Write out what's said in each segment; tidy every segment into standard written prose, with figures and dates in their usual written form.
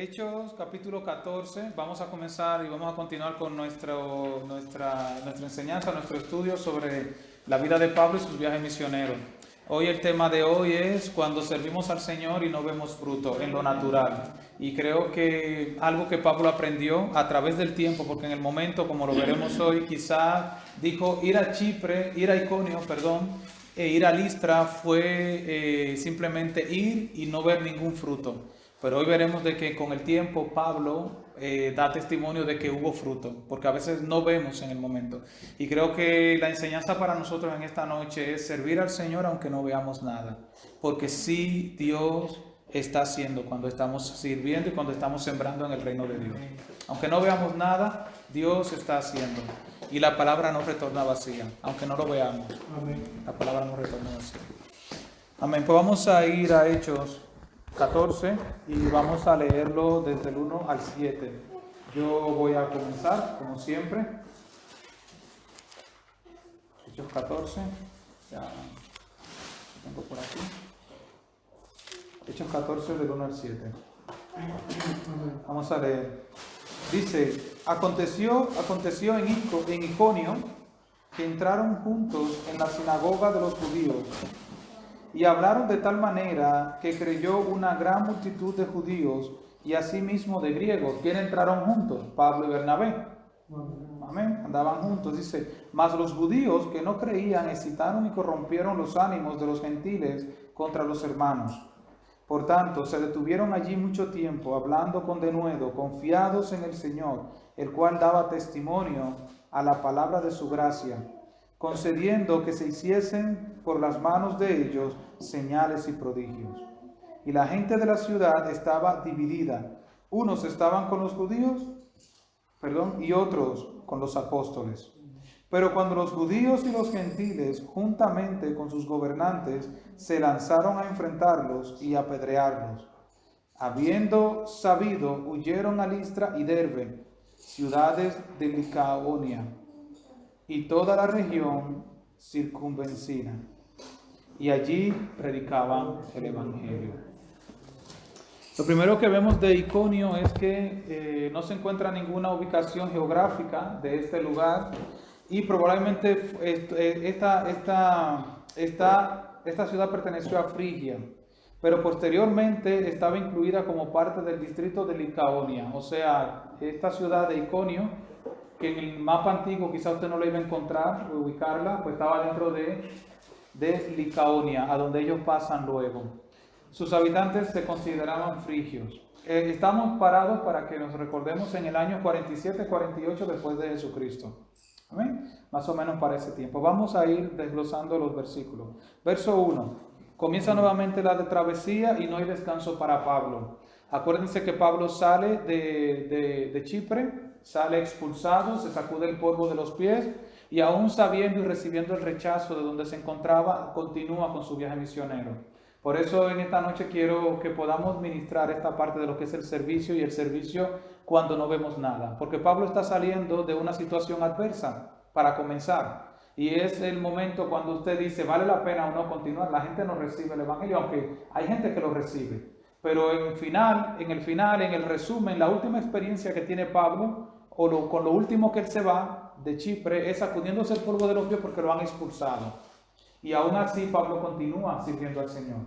Hechos capítulo 14, vamos a comenzar y vamos a continuar con nuestra enseñanza, nuestro estudio sobre la vida de Pablo y sus viajes misioneros. Hoy el tema de hoy es cuando servimos al Señor y no vemos fruto en lo natural. Y creo que algo que Pablo aprendió a través del tiempo, porque en el momento, como lo veremos hoy, quizá dijo ir a Iconio, e ir a Listra fue simplemente ir y no ver ningún fruto. Pero hoy veremos de que con el tiempo Pablo da testimonio de que hubo fruto, porque a veces no vemos en el momento. Y creo que la enseñanza para nosotros en esta noche es servir al Señor aunque no veamos nada, porque sí Dios está haciendo cuando estamos sirviendo y cuando estamos sembrando en el reino de Dios. Aunque no veamos nada, Dios está haciendo. Y la palabra no retorna vacía, aunque no lo veamos. Amén. La palabra no retorna vacía. Amén. Pues vamos a ir a Hechos 14 y vamos a leerlo desde el 1 al 7. Yo voy a comenzar, como siempre. Hechos 14, ya lo tengo por aquí. Hechos 14 del 1 al 7. Vamos a leer. Dice, aconteció en Iconio que entraron juntos en la sinagoga de los judíos y hablaron de tal manera que creyó una gran multitud de judíos y asimismo de griegos. ¿Quién entraron juntos? Pablo y Bernabé. Amén. Andaban juntos. Dice, mas los judíos que no creían excitaron y corrompieron los ánimos de los gentiles contra los hermanos. Por tanto, se detuvieron allí mucho tiempo, hablando con denuedo, confiados en el Señor, el cual daba testimonio a la palabra de su gracia, concediendo que se hiciesen por las manos de ellos señales y prodigios. Y la gente de la ciudad estaba dividida. Unos estaban con los judíos, y otros con los apóstoles. Pero cuando los judíos y los gentiles, juntamente con sus gobernantes, se lanzaron a enfrentarlos y apedrearlos, habiendo sabido, huyeron a Listra y Derbe, ciudades de Licaonia, y toda la región circunvecina, y allí predicaban el evangelio. Lo primero que vemos de Iconio es que no se encuentra ninguna ubicación geográfica de este lugar, y probablemente esta ciudad perteneció a Frigia, pero posteriormente estaba incluida como parte del distrito de Licaonia. O sea, esta ciudad de Iconio, que en el mapa antiguo quizá usted no la iba a encontrar o ubicarla, pues estaba dentro de Licaonia, a donde ellos pasan luego. Sus habitantes se consideraban frigios. Estamos parados para que nos recordemos en el año 47-48 después de Jesucristo. ¿Amén? Más o menos para ese tiempo. Vamos a ir desglosando los versículos. Verso 1. Comienza nuevamente la travesía y no hay descanso para Pablo. Acuérdense que Pablo sale de Chipre, sale expulsado, se sacude el polvo de los pies y aún sabiendo y recibiendo el rechazo de donde se encontraba, continúa con su viaje misionero. Por eso en esta noche quiero que podamos ministrar esta parte de lo que es el servicio y el servicio cuando no vemos nada. Porque Pablo está saliendo de una situación adversa para comenzar. Y es el momento cuando usted dice, ¿vale la pena o no continuar? La gente no recibe el evangelio, aunque hay gente que lo recibe. Pero en el resumen, la última experiencia que tiene Pablo, con lo último que él se va de Chipre, es sacudiéndose el polvo de los pies porque lo han expulsado. Y aún así Pablo continúa sirviendo al Señor.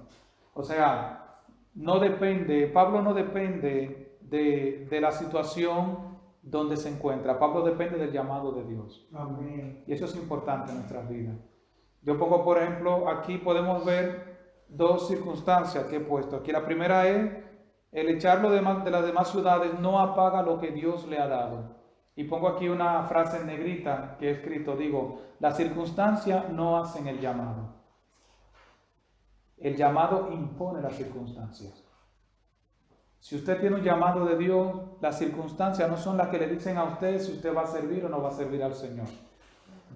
O sea, Pablo no depende de la situación donde se encuentra. Pablo depende del llamado de Dios. Amén. Y eso es importante en nuestras vidas. Yo pongo, por ejemplo, aquí podemos ver dos circunstancias que he puesto. Aquí la primera es, el echarlo de las demás ciudades no apaga lo que Dios le ha dado. Y pongo aquí una frase en negrita que he escrito, digo, las circunstancias no hacen el llamado. El llamado impone las circunstancias. Si usted tiene un llamado de Dios, las circunstancias no son las que le dicen a usted si usted va a servir o no va a servir al Señor.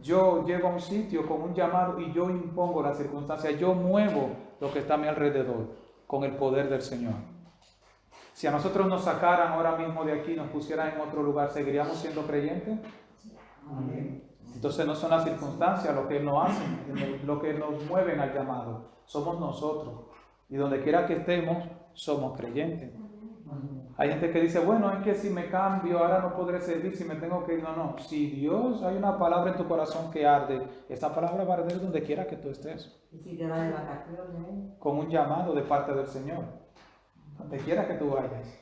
Yo llego a un sitio con un llamado y yo impongo las circunstancias, yo muevo lo que está a mi alrededor con el poder del Señor. Si a nosotros nos sacaran ahora mismo de aquí, nos pusieran en otro lugar, ¿seguiríamos siendo creyentes? Amén. Entonces no son las circunstancias lo que nos hacen, lo que nos mueven al llamado. Somos nosotros. Y donde quiera que estemos, somos creyentes. Hay gente que dice, bueno, es que si me cambio, ahora no podré servir, si me tengo que ir. No, no. Si Dios, hay una palabra en tu corazón que arde, esa palabra va a arder donde quiera que tú estés. Y si te vas de vacaciones. Con un llamado de parte del Señor. Donde quiera que tú vayas.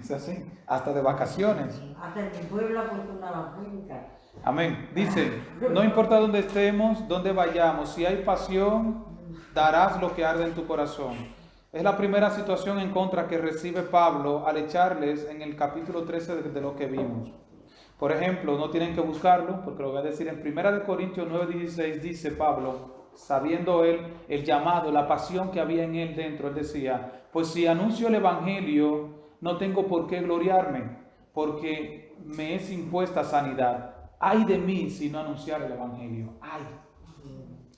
Es así. Hasta de vacaciones. Hasta en mi pueblo ha puesto una finca. Amén. Dice, no importa dónde estemos, dónde vayamos, si hay pasión, darás lo que arde en tu corazón. Es la primera situación en contra que recibe Pablo al echarles en el capítulo 13 de lo que vimos. Por ejemplo, no tienen que buscarlo, porque lo voy a decir en 1 Corintios 9:16, dice Pablo, sabiendo él el llamado, la pasión que había en él dentro, él decía, pues si anuncio el evangelio, no tengo por qué gloriarme, porque me es impuesta sanidad. Ay de mí si no anunciar el evangelio.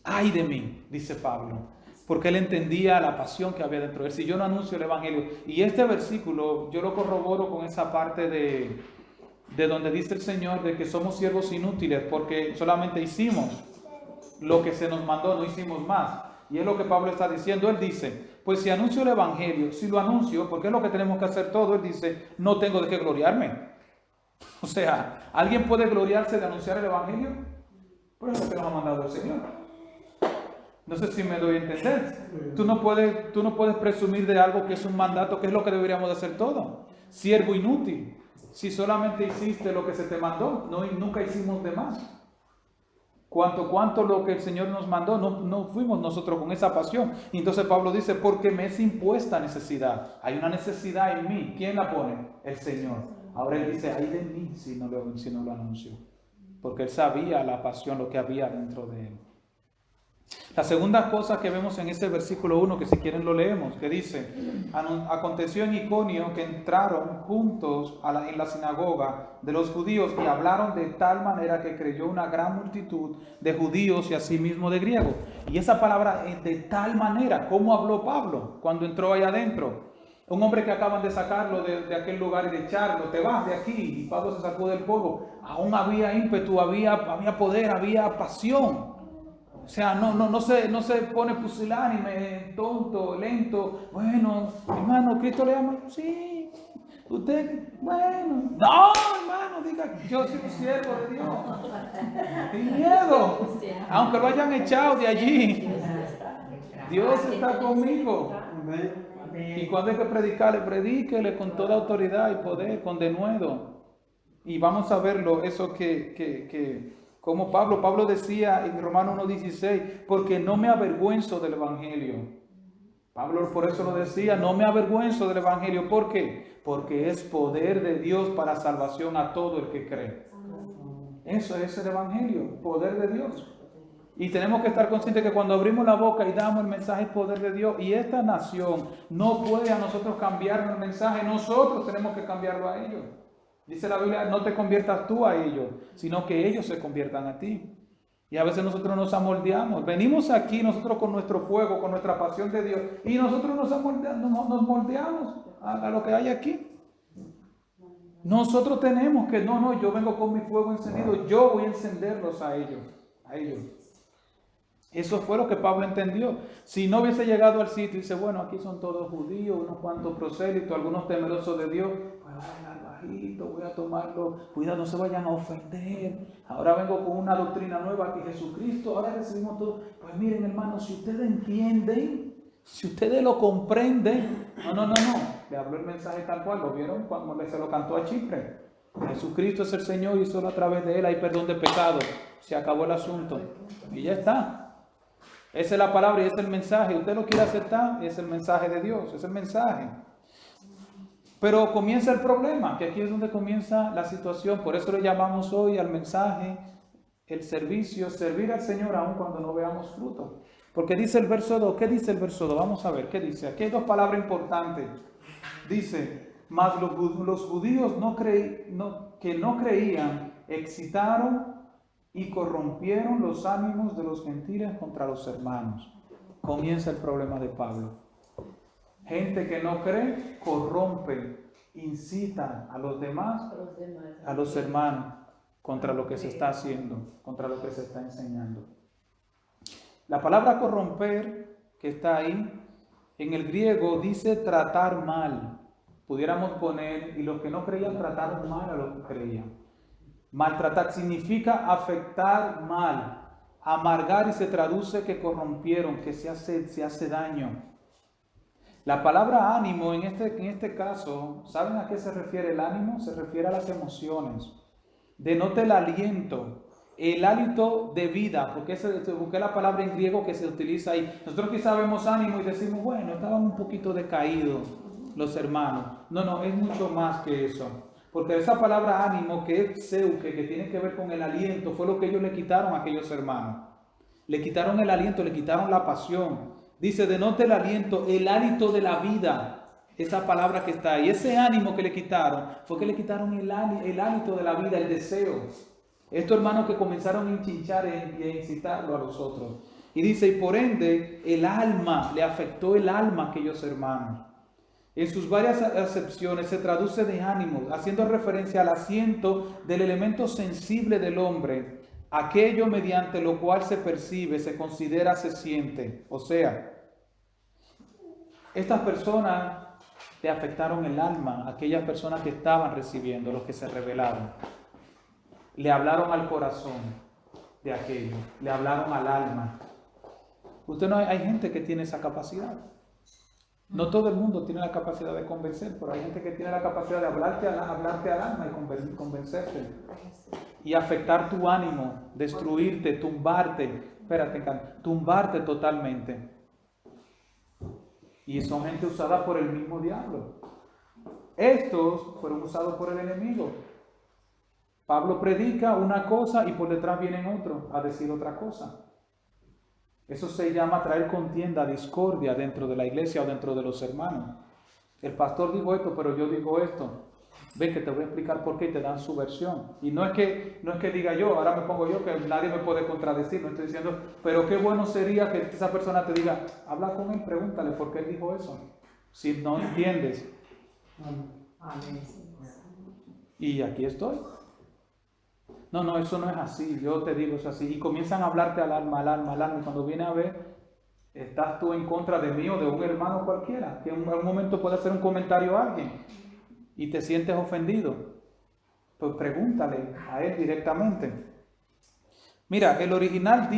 Ay de mí, dice Pablo. Porque él entendía la pasión que había dentro de él. Si yo no anuncio el evangelio. Y este versículo yo lo corroboro con esa parte de donde dice el Señor de que somos siervos inútiles porque solamente hicimos lo que se nos mandó, no hicimos más. Y es lo que Pablo está diciendo. Él dice, pues si anuncio el evangelio, si lo anuncio, porque es lo que tenemos que hacer todo, él dice, no tengo de qué gloriarme. O sea, ¿alguien puede gloriarse de anunciar el evangelio? Pues es lo que nos ha mandado el Señor. No sé si me doy a entender. Tú no puedes presumir de algo que es un mandato, que es lo que deberíamos de hacer todo. Siervo inútil. Si solamente hiciste lo que se te mandó, nunca hicimos de más. Cuanto lo que el Señor nos mandó, no fuimos nosotros con esa pasión. Y entonces Pablo dice, porque me es impuesta necesidad. Hay una necesidad en mí. ¿Quién la pone? El Señor. Ahora él dice, ay de mí si no lo anuncio. Porque él sabía la pasión, lo que había dentro de él. La segunda cosa que vemos en este versículo 1, que si quieren lo leemos, que dice, aconteció en Iconio que entraron juntos en la sinagoga de los judíos y hablaron de tal manera que creyó una gran multitud de judíos y asimismo de griegos. Y esa palabra de tal manera, ¿cómo habló Pablo cuando entró allá adentro? Un hombre que acaban de sacarlo de aquel lugar y de echarlo, te vas de aquí, y Pablo se sacó del polvo. Aún había ímpetu, había poder, había pasión. O sea, no se pone pusilánime, tonto, lento. Bueno, hermano, ¿Cristo le ama? Sí. Usted, bueno. No, hermano, diga, yo soy un siervo de Dios. Sin miedo. Aunque lo hayan echado de allí. Dios está conmigo. Y cuando hay que predicarle, predíquele con toda autoridad y poder, con denuedo. Y vamos a verlo, eso como Pablo decía en Romanos 1:16, porque no me avergüenzo del evangelio. Pablo por eso lo decía, no me avergüenzo del evangelio. ¿Por qué? Porque es poder de Dios para salvación a todo el que cree. Eso es el evangelio, poder de Dios. Y tenemos que estar conscientes que cuando abrimos la boca y damos el mensaje es poder de Dios. Y esta nación no puede a nosotros cambiarnos el mensaje, nosotros tenemos que cambiarlo a ellos. Dice la Biblia, no te conviertas tú a ellos, sino que ellos se conviertan a ti. Y a veces nosotros nos amoldeamos. Venimos aquí nosotros con nuestro fuego, con nuestra pasión de Dios, y nosotros nos moldeamos a lo que hay aquí. Nosotros tenemos que, yo vengo con mi fuego encendido, yo voy a encenderlos a ellos. Eso fue lo que Pablo entendió. Si no hubiese llegado al sitio y dice, bueno, aquí son todos judíos, unos cuantos prosélitos, algunos temerosos de Dios, pues voy a hablar bajito, voy a tomarlo, cuidado, no se vayan a ofender. Ahora vengo con una doctrina nueva que Jesucristo, ahora recibimos todo. Pues miren, hermanos, si ustedes entienden, si ustedes lo comprenden, no. Le habló el mensaje tal cual, ¿lo vieron? Cuando se lo cantó a Chipre. Jesucristo es el Señor y solo a través de Él hay perdón de pecado. Se acabó el asunto. Y ya está. Esa es la palabra y ese es el mensaje. Usted lo quiere aceptar, es el mensaje de Dios, es el mensaje. Pero comienza el problema, que aquí es donde comienza la situación. Por eso le llamamos hoy al mensaje, el servicio, servir al Señor aun cuando no veamos fruto. Porque dice el verso 2, ¿qué dice el verso 2? Vamos a ver, ¿qué dice? Aquí hay dos palabras importantes. Dice, mas los judíos que no creían, excitaron y corrompieron los ánimos de los gentiles contra los hermanos. Comienza el problema de Pablo. Gente que no cree, corrompe, incita a los demás, a los hermanos, contra lo que se está haciendo, contra lo que se está enseñando. La palabra corromper, que está ahí, en el griego dice tratar mal. pudiéramos poner, y los que no creían trataron mal a los que creían. Maltratar significa afectar mal, amargar, y se traduce que corrompieron, que se hace daño. La palabra ánimo en este caso, ¿saben a qué se refiere el ánimo? Se refiere a las emociones. Denota el aliento, el hálito de vida, porque busqué la palabra en griego que se utiliza ahí. Nosotros quizá vemos ánimo y decimos, bueno, estaban un poquito decaídos los hermanos. No, es mucho más que eso. Porque esa palabra ánimo, que es pseuke, que tiene que ver con el aliento, fue lo que ellos le quitaron a aquellos hermanos. Le quitaron el aliento, le quitaron la pasión. Dice, denota el aliento, el hálito de la vida. Esa palabra que está ahí, ese ánimo que le quitaron, fue que le quitaron el hálito de la vida, el deseo. Estos hermanos que comenzaron a enchinchar y a incitarlo a los otros. Y dice, y por ende, el alma, le afectó el alma a aquellos hermanos. En sus varias acepciones se traduce de ánimo, haciendo referencia al asiento del elemento sensible del hombre, aquello mediante lo cual se percibe, se considera, se siente. O sea, estas personas le afectaron el alma, aquellas personas que estaban recibiendo, los que se rebelaron. Le hablaron al corazón de aquello, le hablaron al alma. Usted no hay gente que tiene esa capacidad. No todo el mundo tiene la capacidad de convencer, pero hay gente que tiene la capacidad de hablarte al alma y convencerte. Y afectar tu ánimo, destruirte, tumbarte totalmente. Y son gente usada por el mismo diablo. Estos fueron usados por el enemigo. Pablo predica una cosa y por detrás vienen otros a decir otra cosa. Eso se llama traer contienda, discordia dentro de la iglesia o dentro de los hermanos. El pastor dijo esto, pero yo digo esto. Ven que te voy a explicar por qué y te dan su versión. Y no es que diga yo, ahora me pongo yo, que nadie me puede contradecir. No estoy diciendo, pero qué bueno sería que esa persona te diga, habla con él, pregúntale por qué él dijo eso. Si no entiendes. Y aquí estoy. No, eso no es así, yo te digo eso así. Y comienzan a hablarte al alma. Y cuando viene a ver, estás tú en contra de mí o de un hermano cualquiera, que en algún momento puede hacer un comentario a alguien y te sientes ofendido. Pues pregúntale a él directamente. Mira, el original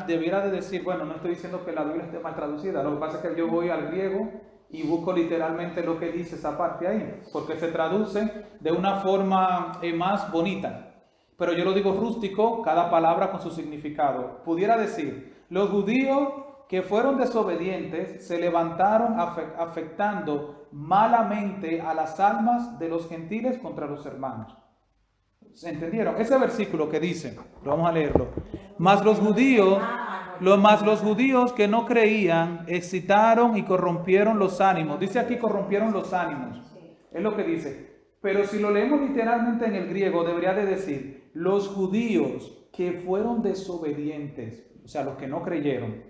debiera de decir, bueno, no estoy diciendo que la Biblia esté mal traducida, lo que pasa es que yo voy al griego y busco literalmente lo que dice esa parte ahí, porque se traduce de una forma más bonita. Pero yo lo digo rústico, cada palabra con su significado. Pudiera decir, los judíos que fueron desobedientes se levantaron afectando malamente a las almas de los gentiles contra los hermanos. ¿Se entendieron? Ese versículo que dice, lo vamos a leerlo. Mas los judíos que no creían excitaron y corrompieron los ánimos. Dice aquí corrompieron los ánimos. Es lo que dice. Pero si lo leemos literalmente en el griego, debería de decir, los judíos que fueron desobedientes, o sea, los que no creyeron,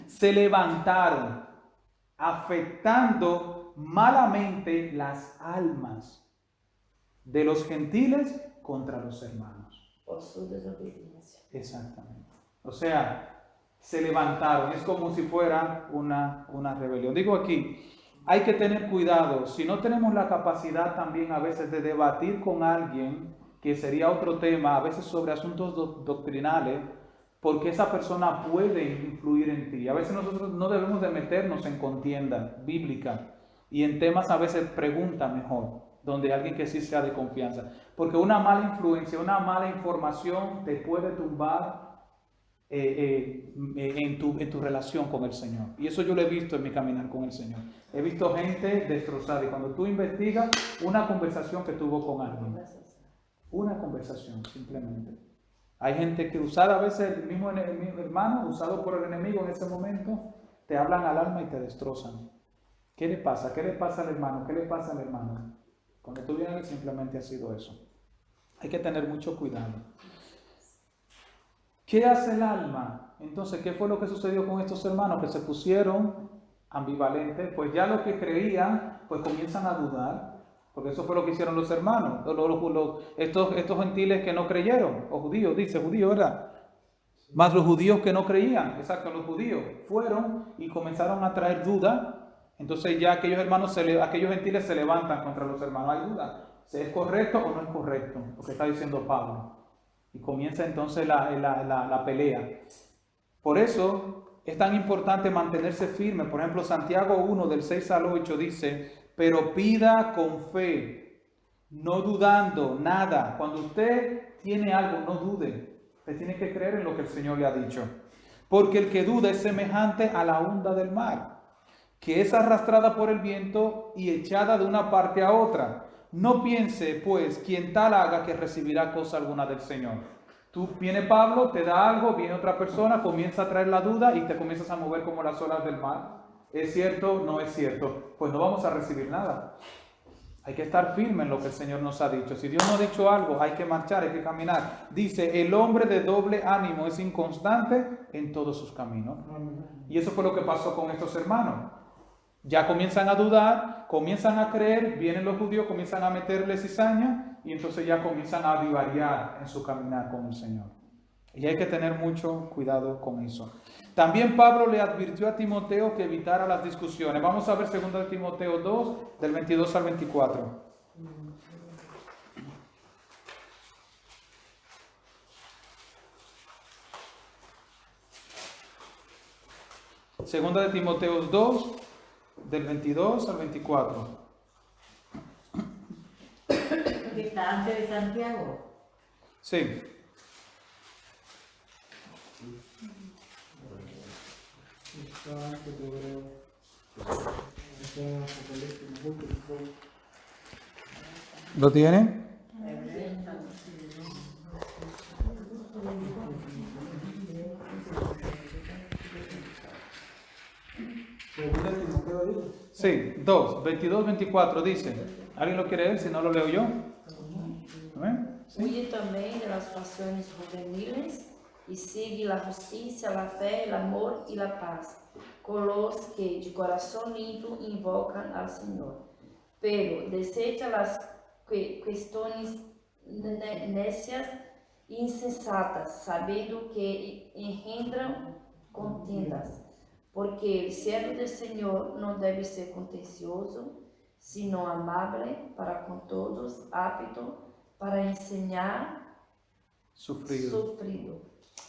se levantaron afectando malamente las almas de los gentiles contra los hermanos. Por su desobediencia. Exactamente. O sea, se levantaron. Es como si fuera una rebelión. Digo aquí, hay que tener cuidado. Si no tenemos la capacidad también a veces de debatir con alguien, que sería otro tema, a veces sobre asuntos doctrinales, porque esa persona puede influir en ti. A veces nosotros no debemos de meternos en contienda bíblica y en temas a veces pregunta mejor, donde alguien que sí sea de confianza. Porque una mala influencia, una mala información te puede tumbar en tu relación con el Señor. Y eso yo lo he visto en mi caminar con el Señor. He visto gente destrozada y cuando tú investigas una conversación que tuvo con alguien, una conversación simplemente. Hay gente que usada a veces el mismo hermano, usado por el enemigo en ese momento, te hablan al alma y te destrozan. ¿Qué le pasa? ¿Qué le pasa al hermano? ¿Qué le pasa al hermano? Cuando tú vienes simplemente ha sido eso. Hay que tener mucho cuidado. ¿Qué hace el alma? Entonces, ¿qué fue lo que sucedió con estos hermanos? Que se pusieron ambivalentes, pues ya los que creían, pues comienzan a dudar, porque eso fue lo que hicieron los hermanos, estos gentiles que no creyeron, o judíos, dice judío, ¿verdad? Más los judíos que no creían, exacto, los judíos fueron y comenzaron a traer duda Entonces ya aquellos gentiles se levantan contra los hermanos. Hay duda, si es correcto o no es correcto lo que está diciendo Pablo. Y comienza entonces la pelea. Por eso es tan importante mantenerse firme. Por ejemplo, Santiago 1 del 6 al 8 dice, pero pida con fe, no dudando nada. Cuando usted tiene algo, no dude. Usted tiene que creer en lo que el Señor le ha dicho. Porque el que duda es semejante a la onda del mar, que es arrastrada por el viento y echada de una parte a otra. No piense, pues, quien tal haga que recibirá cosa alguna del Señor. Viene Pablo, te da algo, viene otra persona, comienza a traer la duda y te comienzas a mover como las olas del mar. ¿Es cierto? ¿No es cierto? Pues no vamos a recibir nada. Hay que estar firme en lo que el Señor nos ha dicho. Si Dios nos ha dicho algo, hay que marchar, hay que caminar. Dice, el hombre de doble ánimo es inconstante en todos sus caminos. Y eso fue lo que pasó con estos hermanos. Ya comienzan a dudar, comienzan a creer, vienen los judíos, comienzan a meterle cizaña y entonces ya comienzan a divariar en su caminar con el Señor. Y hay que tener mucho cuidado con eso. También Pablo le advirtió a Timoteo que evitara las discusiones. Vamos a ver 2 Timoteo 2, del 22 al 24. Segunda de Timoteo 2, del 22 al 24. Que está antes de Santiago. Sí. ¿Lo tiene? Sí, 2, 22, 24 dice. ¿Alguien lo quiere leer? Si no lo leo yo. Sí. Huye também de las pasiones juveniles y sigue la justicia, la fe, el amor y la paz, con los que de corazón limpio invocan al Señor. Pero desecha las cuestiones necias e insensatas, sabiendo que engendran contiendas. Porque el siervo del Señor no debe ser contencioso, sino amable para con todos, apto para enseñar, sufrido.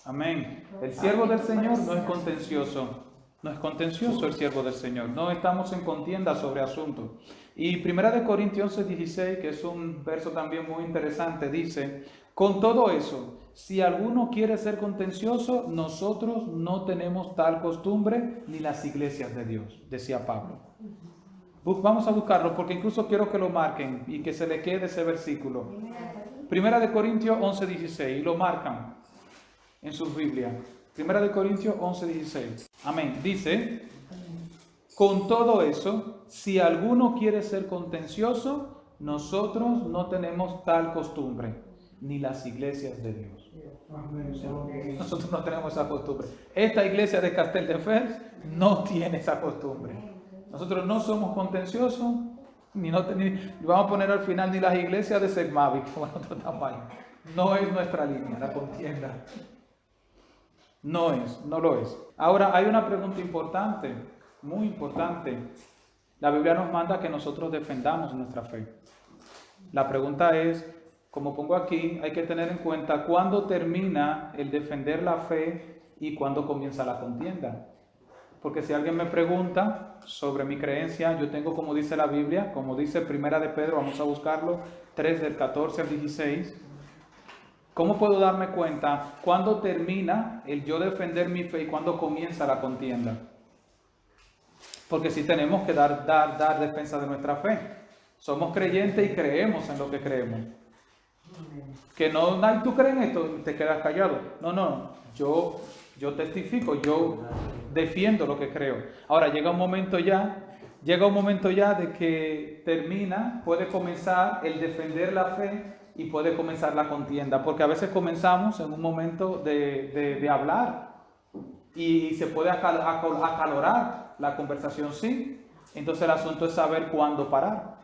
Amén. El siervo del Señor no es contencioso. No es contencioso el siervo del Señor. No estamos en contienda sobre asuntos. Y 1 Corintios 11:16, que es un verso también muy interesante, dice, con todo eso, si alguno quiere ser contencioso, nosotros no tenemos tal costumbre ni las iglesias de Dios, decía Pablo. Vamos a buscarlo porque incluso quiero que lo marquen y que se le quede ese versículo. 1 Corintios 11:16, y lo marcan en sus Biblias. 1 Corintios 11:16. Amén. Dice, con todo eso, si alguno quiere ser contencioso, nosotros no tenemos tal costumbre, ni las iglesias de Dios. Nosotros no tenemos esa costumbre. Esta iglesia de Casteldefels no tiene esa costumbre. Nosotros no somos contenciosos, ni vamos a poner al final ni las iglesias de Segmavic, como en otro tamaño. No es nuestra línea, la contienda. No lo es. Ahora hay una pregunta importante, muy importante. La Biblia nos manda que nosotros defendamos nuestra fe. La pregunta es, como pongo aquí, hay que tener en cuenta cuándo termina el defender la fe y cuándo comienza la contienda. Porque si alguien me pregunta sobre mi creencia, yo tengo, como dice la Biblia, como dice Primera de Pedro, vamos a buscarlo, 3 del 14 al 16. ¿Cómo puedo darme cuenta cuándo termina el yo defender mi fe y cuándo comienza la contienda? Porque sí tenemos que dar defensa de nuestra fe. Somos creyentes y creemos en lo que creemos. Que no, ¿tú crees en esto? Te quedas callado. No, yo testifico, yo defiendo lo que creo. Ahora llega un momento ya de que puede comenzar el defender la fe y puede comenzar la contienda, porque a veces comenzamos en un momento de hablar y se puede acalorar la conversación, sí. Entonces el asunto es saber cuándo parar,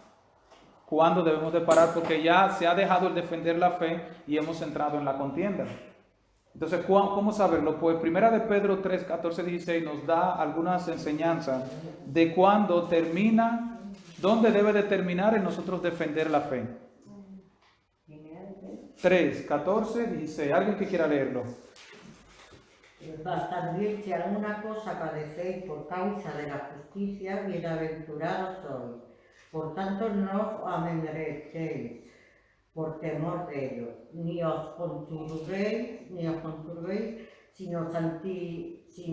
cuándo debemos de parar, porque ya se ha dejado el defender la fe y hemos entrado en la contienda. Entonces, ¿cómo saberlo? Pues Primera de Pedro 3, 14, 16 nos da algunas enseñanzas de cuándo termina, dónde debe de terminar en nosotros defender la fe. 3, 14, 16. ¿Alguien que quiera leerlo? Mas también si alguna cosa padecéis por causa de la justicia, bienaventurados sois. Por tanto, no os amedrentéis por temor de ellos, ni os conturbéis, sino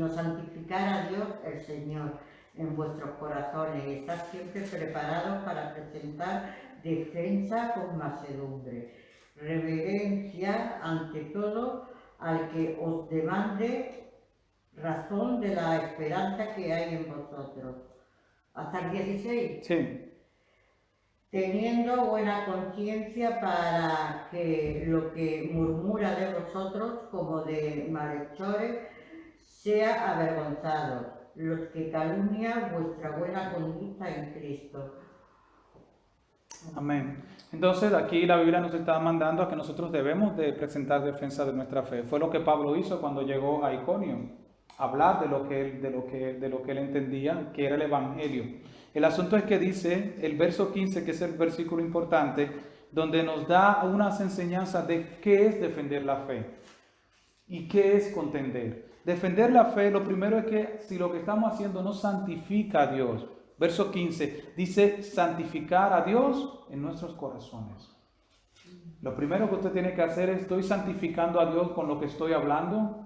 santificar a Dios el Señor en vuestros corazones y estad siempre preparados para presentar defensa con mansedumbre, reverencia ante todo al que os demande razón de la esperanza que hay en vosotros. Hasta el 16. Sí. Teniendo buena conciencia para que lo que murmura de vosotros como de malhechores sea avergonzado, los que calumnian vuestra buena conducta en Cristo. Amén. Entonces aquí la Biblia nos está mandando a que nosotros debemos de presentar defensa de nuestra fe. Fue lo que Pablo hizo cuando llegó a Iconio, hablar de lo que él entendía que era el evangelio. El asunto es que dice el verso 15, que es el versículo importante, donde nos da unas enseñanzas de qué es defender la fe y qué es contender. Defender la fe, lo primero es que si lo que estamos haciendo no santifica a Dios. Verso 15 dice santificar a Dios en nuestros corazones. Lo primero que usted tiene que hacer es, ¿estoy santificando a Dios con lo que estoy hablando?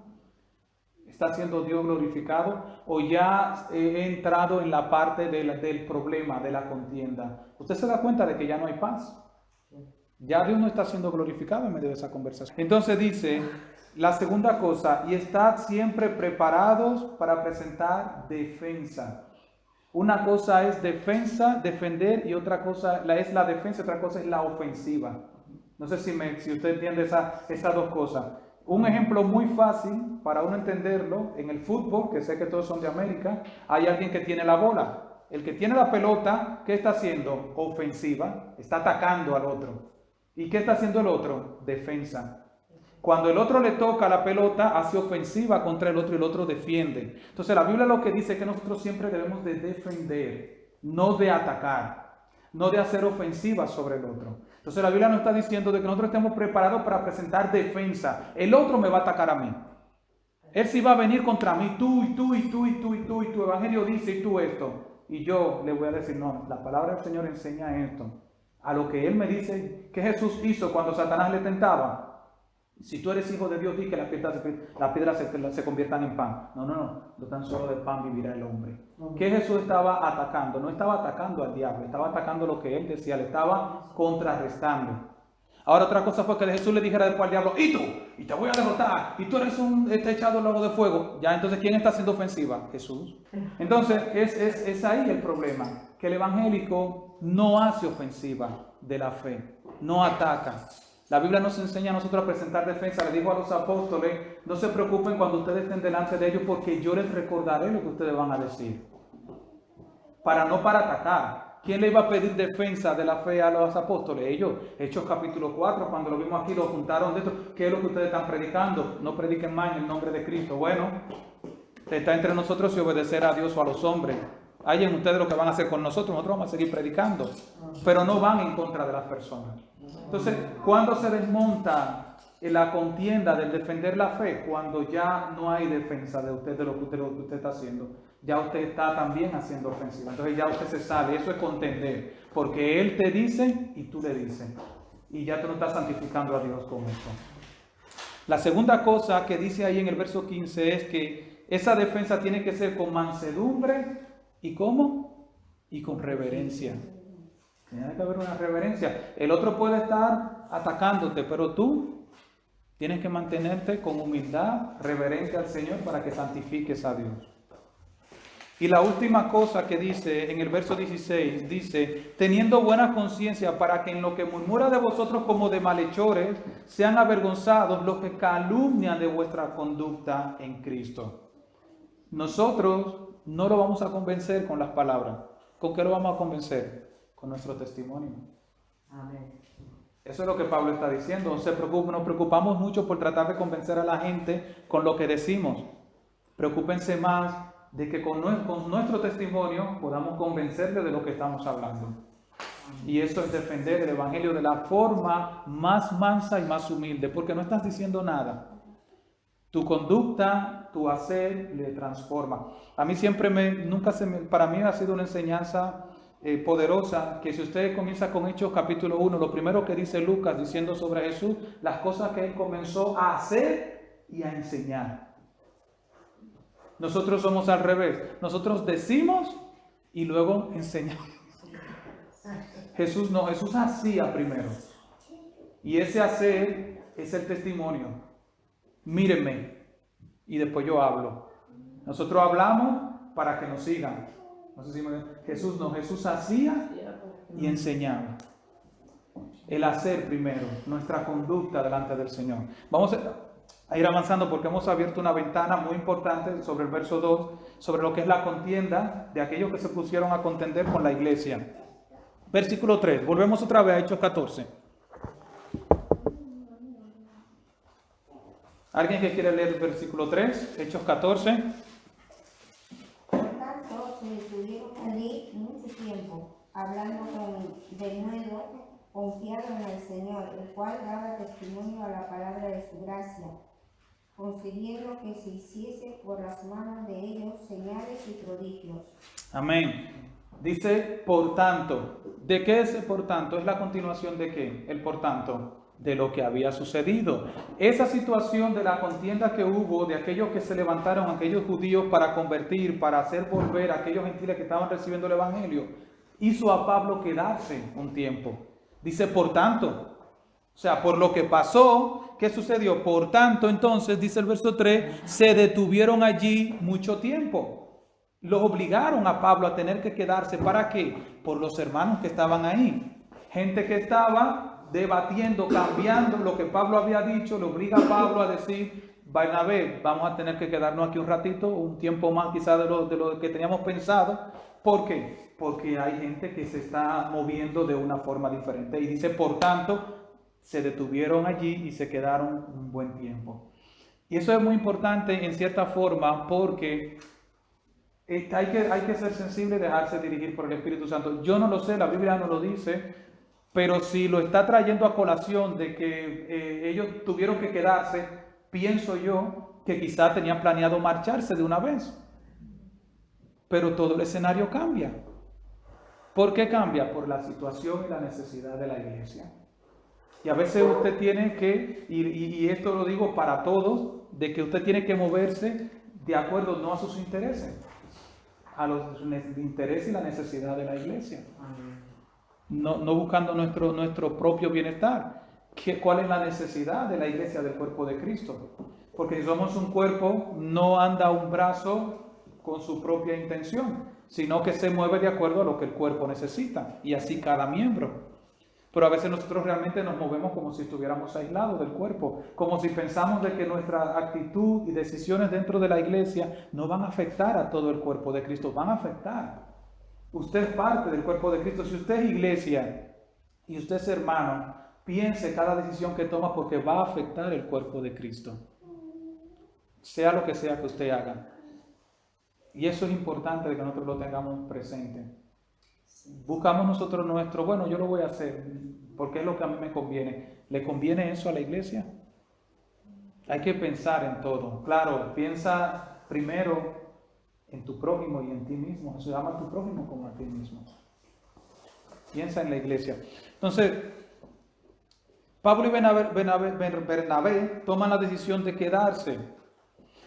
¿Está siendo Dios glorificado? ¿O ya he entrado en la parte del problema, de la contienda? Usted se da cuenta de que ya no hay paz. Ya Dios no está siendo glorificado en medio de esa conversación. Entonces dice la segunda cosa, y estad siempre preparados para presentar defensa. Una cosa es defensa, defender, y otra cosa es la defensa, otra cosa es la ofensiva. No sé si usted entiende esas dos cosas. Un ejemplo muy fácil para uno entenderlo, en el fútbol, que sé que todos son de América, hay alguien que tiene la bola. El que tiene la pelota, ¿qué está haciendo? Ofensiva, está atacando al otro. ¿Y qué está haciendo el otro? Defensa. Cuando el otro le toca la pelota, hace ofensiva contra el otro y el otro defiende. Entonces la Biblia lo que dice es que nosotros siempre debemos de defender, no de atacar, no de hacer ofensiva sobre el otro. Entonces la Biblia nos está diciendo de que nosotros estemos preparados para presentar defensa. El otro me va a atacar a mí. Él sí va a venir contra mí, tú y tú y tú y tú y tú y tu evangelio dice y tú esto. Y yo le voy a decir, no, la palabra del Señor enseña esto. A lo que Él me dice, que Jesús hizo cuando Satanás le tentaba. Si tú eres hijo de Dios, di que las piedras se conviertan en pan. No tan solo de pan vivirá el hombre. ¿Qué Jesús estaba atacando? No estaba atacando al diablo, estaba atacando lo que él decía, le estaba contrarrestando. Ahora otra cosa fue que Jesús le dijera después al diablo, y tú, y te voy a derrotar, y tú eres echado al lago de fuego. Ya, entonces, ¿quién está haciendo ofensiva? Jesús. Entonces, es ahí el problema, que el evangélico no hace ofensiva de la fe, no ataca. La Biblia nos enseña a nosotros a presentar defensa. Le dijo a los apóstoles, no se preocupen cuando ustedes estén delante de ellos porque yo les recordaré lo que ustedes van a decir. Para atacar. ¿Quién le iba a pedir defensa de la fe a los apóstoles? Ellos. Hechos capítulo 4, cuando lo vimos aquí, lo juntaron de esto. ¿Qué es lo que ustedes están predicando? No prediquen más en el nombre de Cristo. Bueno, está entre nosotros y obedecer a Dios o a los hombres. Hay en ustedes lo que van a hacer con nosotros. Nosotros vamos a seguir predicando. Pero no van en contra de las personas. Entonces, ¿cuándo se desmonta la contienda del defender la fe? Cuando ya no hay defensa de usted, de lo que usted está haciendo. Ya usted está también haciendo ofensiva. Entonces ya usted se sale. Eso es contender. Porque Él te dice y tú le dices. Y ya tú no estás santificando a Dios con esto. La segunda cosa que dice ahí en el verso 15 es que esa defensa tiene que ser con mansedumbre. ¿Y cómo? Y con reverencia. Tiene que haber una reverencia. El otro puede estar atacándote, pero tú tienes que mantenerte con humildad, reverente al Señor para que santifiques a Dios. Y la última cosa que dice en el verso 16, dice, teniendo buena conciencia para que en lo que murmura de vosotros como de malhechores, sean avergonzados los que calumnian de vuestra conducta en Cristo. Nosotros no lo vamos a convencer con las palabras. ¿Con qué lo vamos a convencer? Con nuestro testimonio. Amén. Eso es lo que Pablo está diciendo. Nos preocupamos mucho por tratar de convencer a la gente con lo que decimos. Preocúpense más de que con nuestro testimonio podamos convencerle de lo que estamos hablando. Y eso es defender el Evangelio de la forma más mansa y más humilde, porque no estás diciendo nada. Tu conducta, tu hacer le transforma. A mí para mí ha sido una enseñanza poderosa, que si usted comienza con Hechos capítulo 1, lo primero que dice Lucas diciendo sobre Jesús, las cosas que él comenzó a hacer y a enseñar. Nosotros somos al revés, nosotros decimos y luego enseñamos. Jesús no, Jesús hacía primero. Y ese hacer es el testimonio. Mírenme y después yo hablo. Nosotros hablamos para que nos sigan. No sé si Jesús hacía y enseñaba. El hacer primero, nuestra conducta delante del Señor. Vamos a ir avanzando porque hemos abierto una ventana muy importante sobre el verso 2, sobre lo que es la contienda de aquellos que se pusieron a contender con la iglesia. Versículo 3, volvemos otra vez a Hechos 14. ¿Alguien que quiere leer el versículo 3? Hechos 14. Por tanto, se detuvieron allí mucho tiempo, hablando de nuevo, confiado en el Señor, el cual daba testimonio a la palabra de su gracia, concediendo que se hiciese por las manos de ellos señales y prodigios. Amén. Dice, por tanto. ¿De qué es el por tanto? ¿Es la continuación de qué? El por tanto, de lo que había sucedido. Esa situación de la contienda que hubo, de aquellos que se levantaron, aquellos judíos para convertir, para hacer volver a aquellos gentiles que estaban recibiendo el Evangelio, hizo a Pablo quedarse un tiempo. Dice, por tanto. O sea, por lo que pasó, ¿qué sucedió? Por tanto, entonces, dice el verso 3, se detuvieron allí mucho tiempo. Los obligaron a Pablo a tener que quedarse. ¿Para qué? Por los hermanos que estaban ahí. Gente que estaba debatiendo, cambiando lo que Pablo había dicho, le obliga a Pablo a decir, Bernabé, vamos a tener que quedarnos aquí un ratito, un tiempo más quizás de lo que teníamos pensado. ¿Por qué? Porque hay gente que se está moviendo de una forma diferente. Y dice, por tanto, se detuvieron allí y se quedaron un buen tiempo. Y eso es muy importante en cierta forma porque hay que ser sensible y dejarse dirigir por el Espíritu Santo. Yo no lo sé, la Biblia no lo dice, pero si lo está trayendo a colación de que ellos tuvieron que quedarse, pienso yo que quizá tenían planeado marcharse de una vez. Pero todo el escenario cambia. ¿Por qué cambia? Por la situación y la necesidad de la iglesia. Y a veces usted tiene que, y esto lo digo para todos, de que usted tiene que moverse de acuerdo no a sus intereses, a los intereses y la necesidad de la iglesia. No buscando nuestro propio bienestar. ¿Cuál es la necesidad de la iglesia, del cuerpo de Cristo? Porque si somos un cuerpo, no anda un brazo con su propia intención, sino que se mueve de acuerdo a lo que el cuerpo necesita, y así cada miembro. Pero a veces nosotros realmente nos movemos como si estuviéramos aislados del cuerpo, como si pensamos de que nuestra actitud y decisiones dentro de la iglesia no van a afectar a todo el cuerpo de Cristo, van a afectar. Usted es parte del cuerpo de Cristo. Si usted es iglesia y usted es hermano, piense cada decisión que toma porque va a afectar el cuerpo de Cristo, sea lo que sea que usted haga. Y eso es importante de que nosotros lo tengamos presente. Buscamos nosotros bueno, yo lo voy a hacer porque es lo que a mí me conviene. ¿Le conviene eso a la iglesia? Hay que pensar en todo. Claro, piensa primero en tu prójimo y en ti mismo. Eso llama a tu prójimo como a ti mismo. Piensa en la iglesia. Entonces, Pablo y Bernabé toman la decisión de quedarse.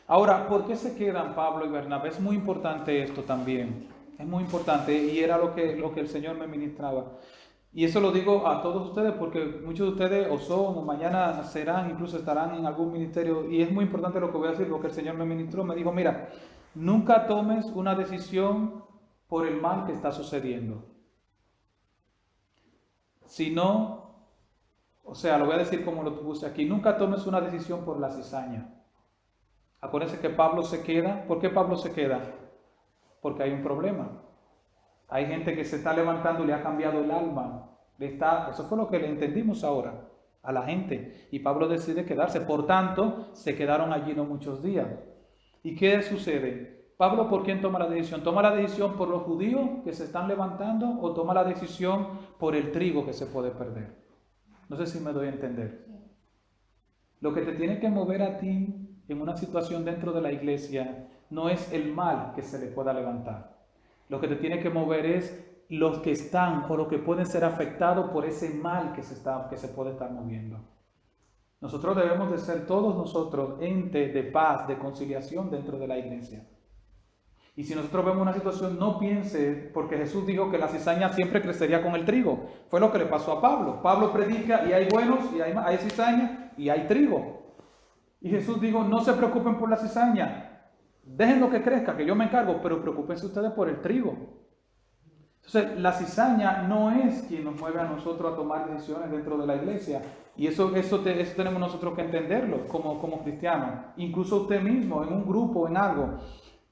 Ahora, ¿por qué se quedan Pablo y Bernabé? Es muy importante esto también. Es muy importante y era lo que el Señor me ministraba. Y eso lo digo a todos ustedes porque muchos de ustedes o son o mañana serán, incluso estarán en algún ministerio. Y es muy importante lo que voy a decir, lo que el Señor me ministró. Me dijo, mira, nunca tomes una decisión por el mal que está sucediendo. Sino, o sea, lo voy a decir como lo puse aquí, nunca tomes una decisión por la cizaña. Acuérdense que Pablo se queda. ¿Por qué Pablo se queda? Porque hay un problema. Hay gente que se está levantando y le ha cambiado el alma, Eso fue lo que le entendimos ahora a la gente. Y Pablo decide quedarse. Por tanto, se quedaron allí no muchos días. ¿Y qué sucede? Pablo, ¿por quién toma la decisión? ¿Toma la decisión por los judíos que se están levantando o toma la decisión por el trigo que se puede perder? No sé si me doy a entender. Lo que te tiene que mover a ti en una situación dentro de la iglesia no es el mal que se le pueda levantar. Lo que te tiene que mover es los que están o los que pueden ser afectados por ese mal que se puede estar moviendo. Nosotros debemos de ser todos nosotros entes de paz, de conciliación dentro de la iglesia. Y si nosotros vemos una situación, no piense, porque Jesús dijo que la cizaña siempre crecería con el trigo. Fue lo que le pasó a Pablo. Pablo predica y hay buenos, y hay cizaña y hay trigo. Y Jesús dijo, no se preocupen por la cizaña, déjenlo que crezca, que yo me encargo, pero preocúpense ustedes por el trigo. Entonces, la cizaña no es quien nos mueve a nosotros a tomar decisiones dentro de la iglesia. Y eso tenemos nosotros que entenderlo como cristianos. Incluso usted mismo, en un grupo, en algo,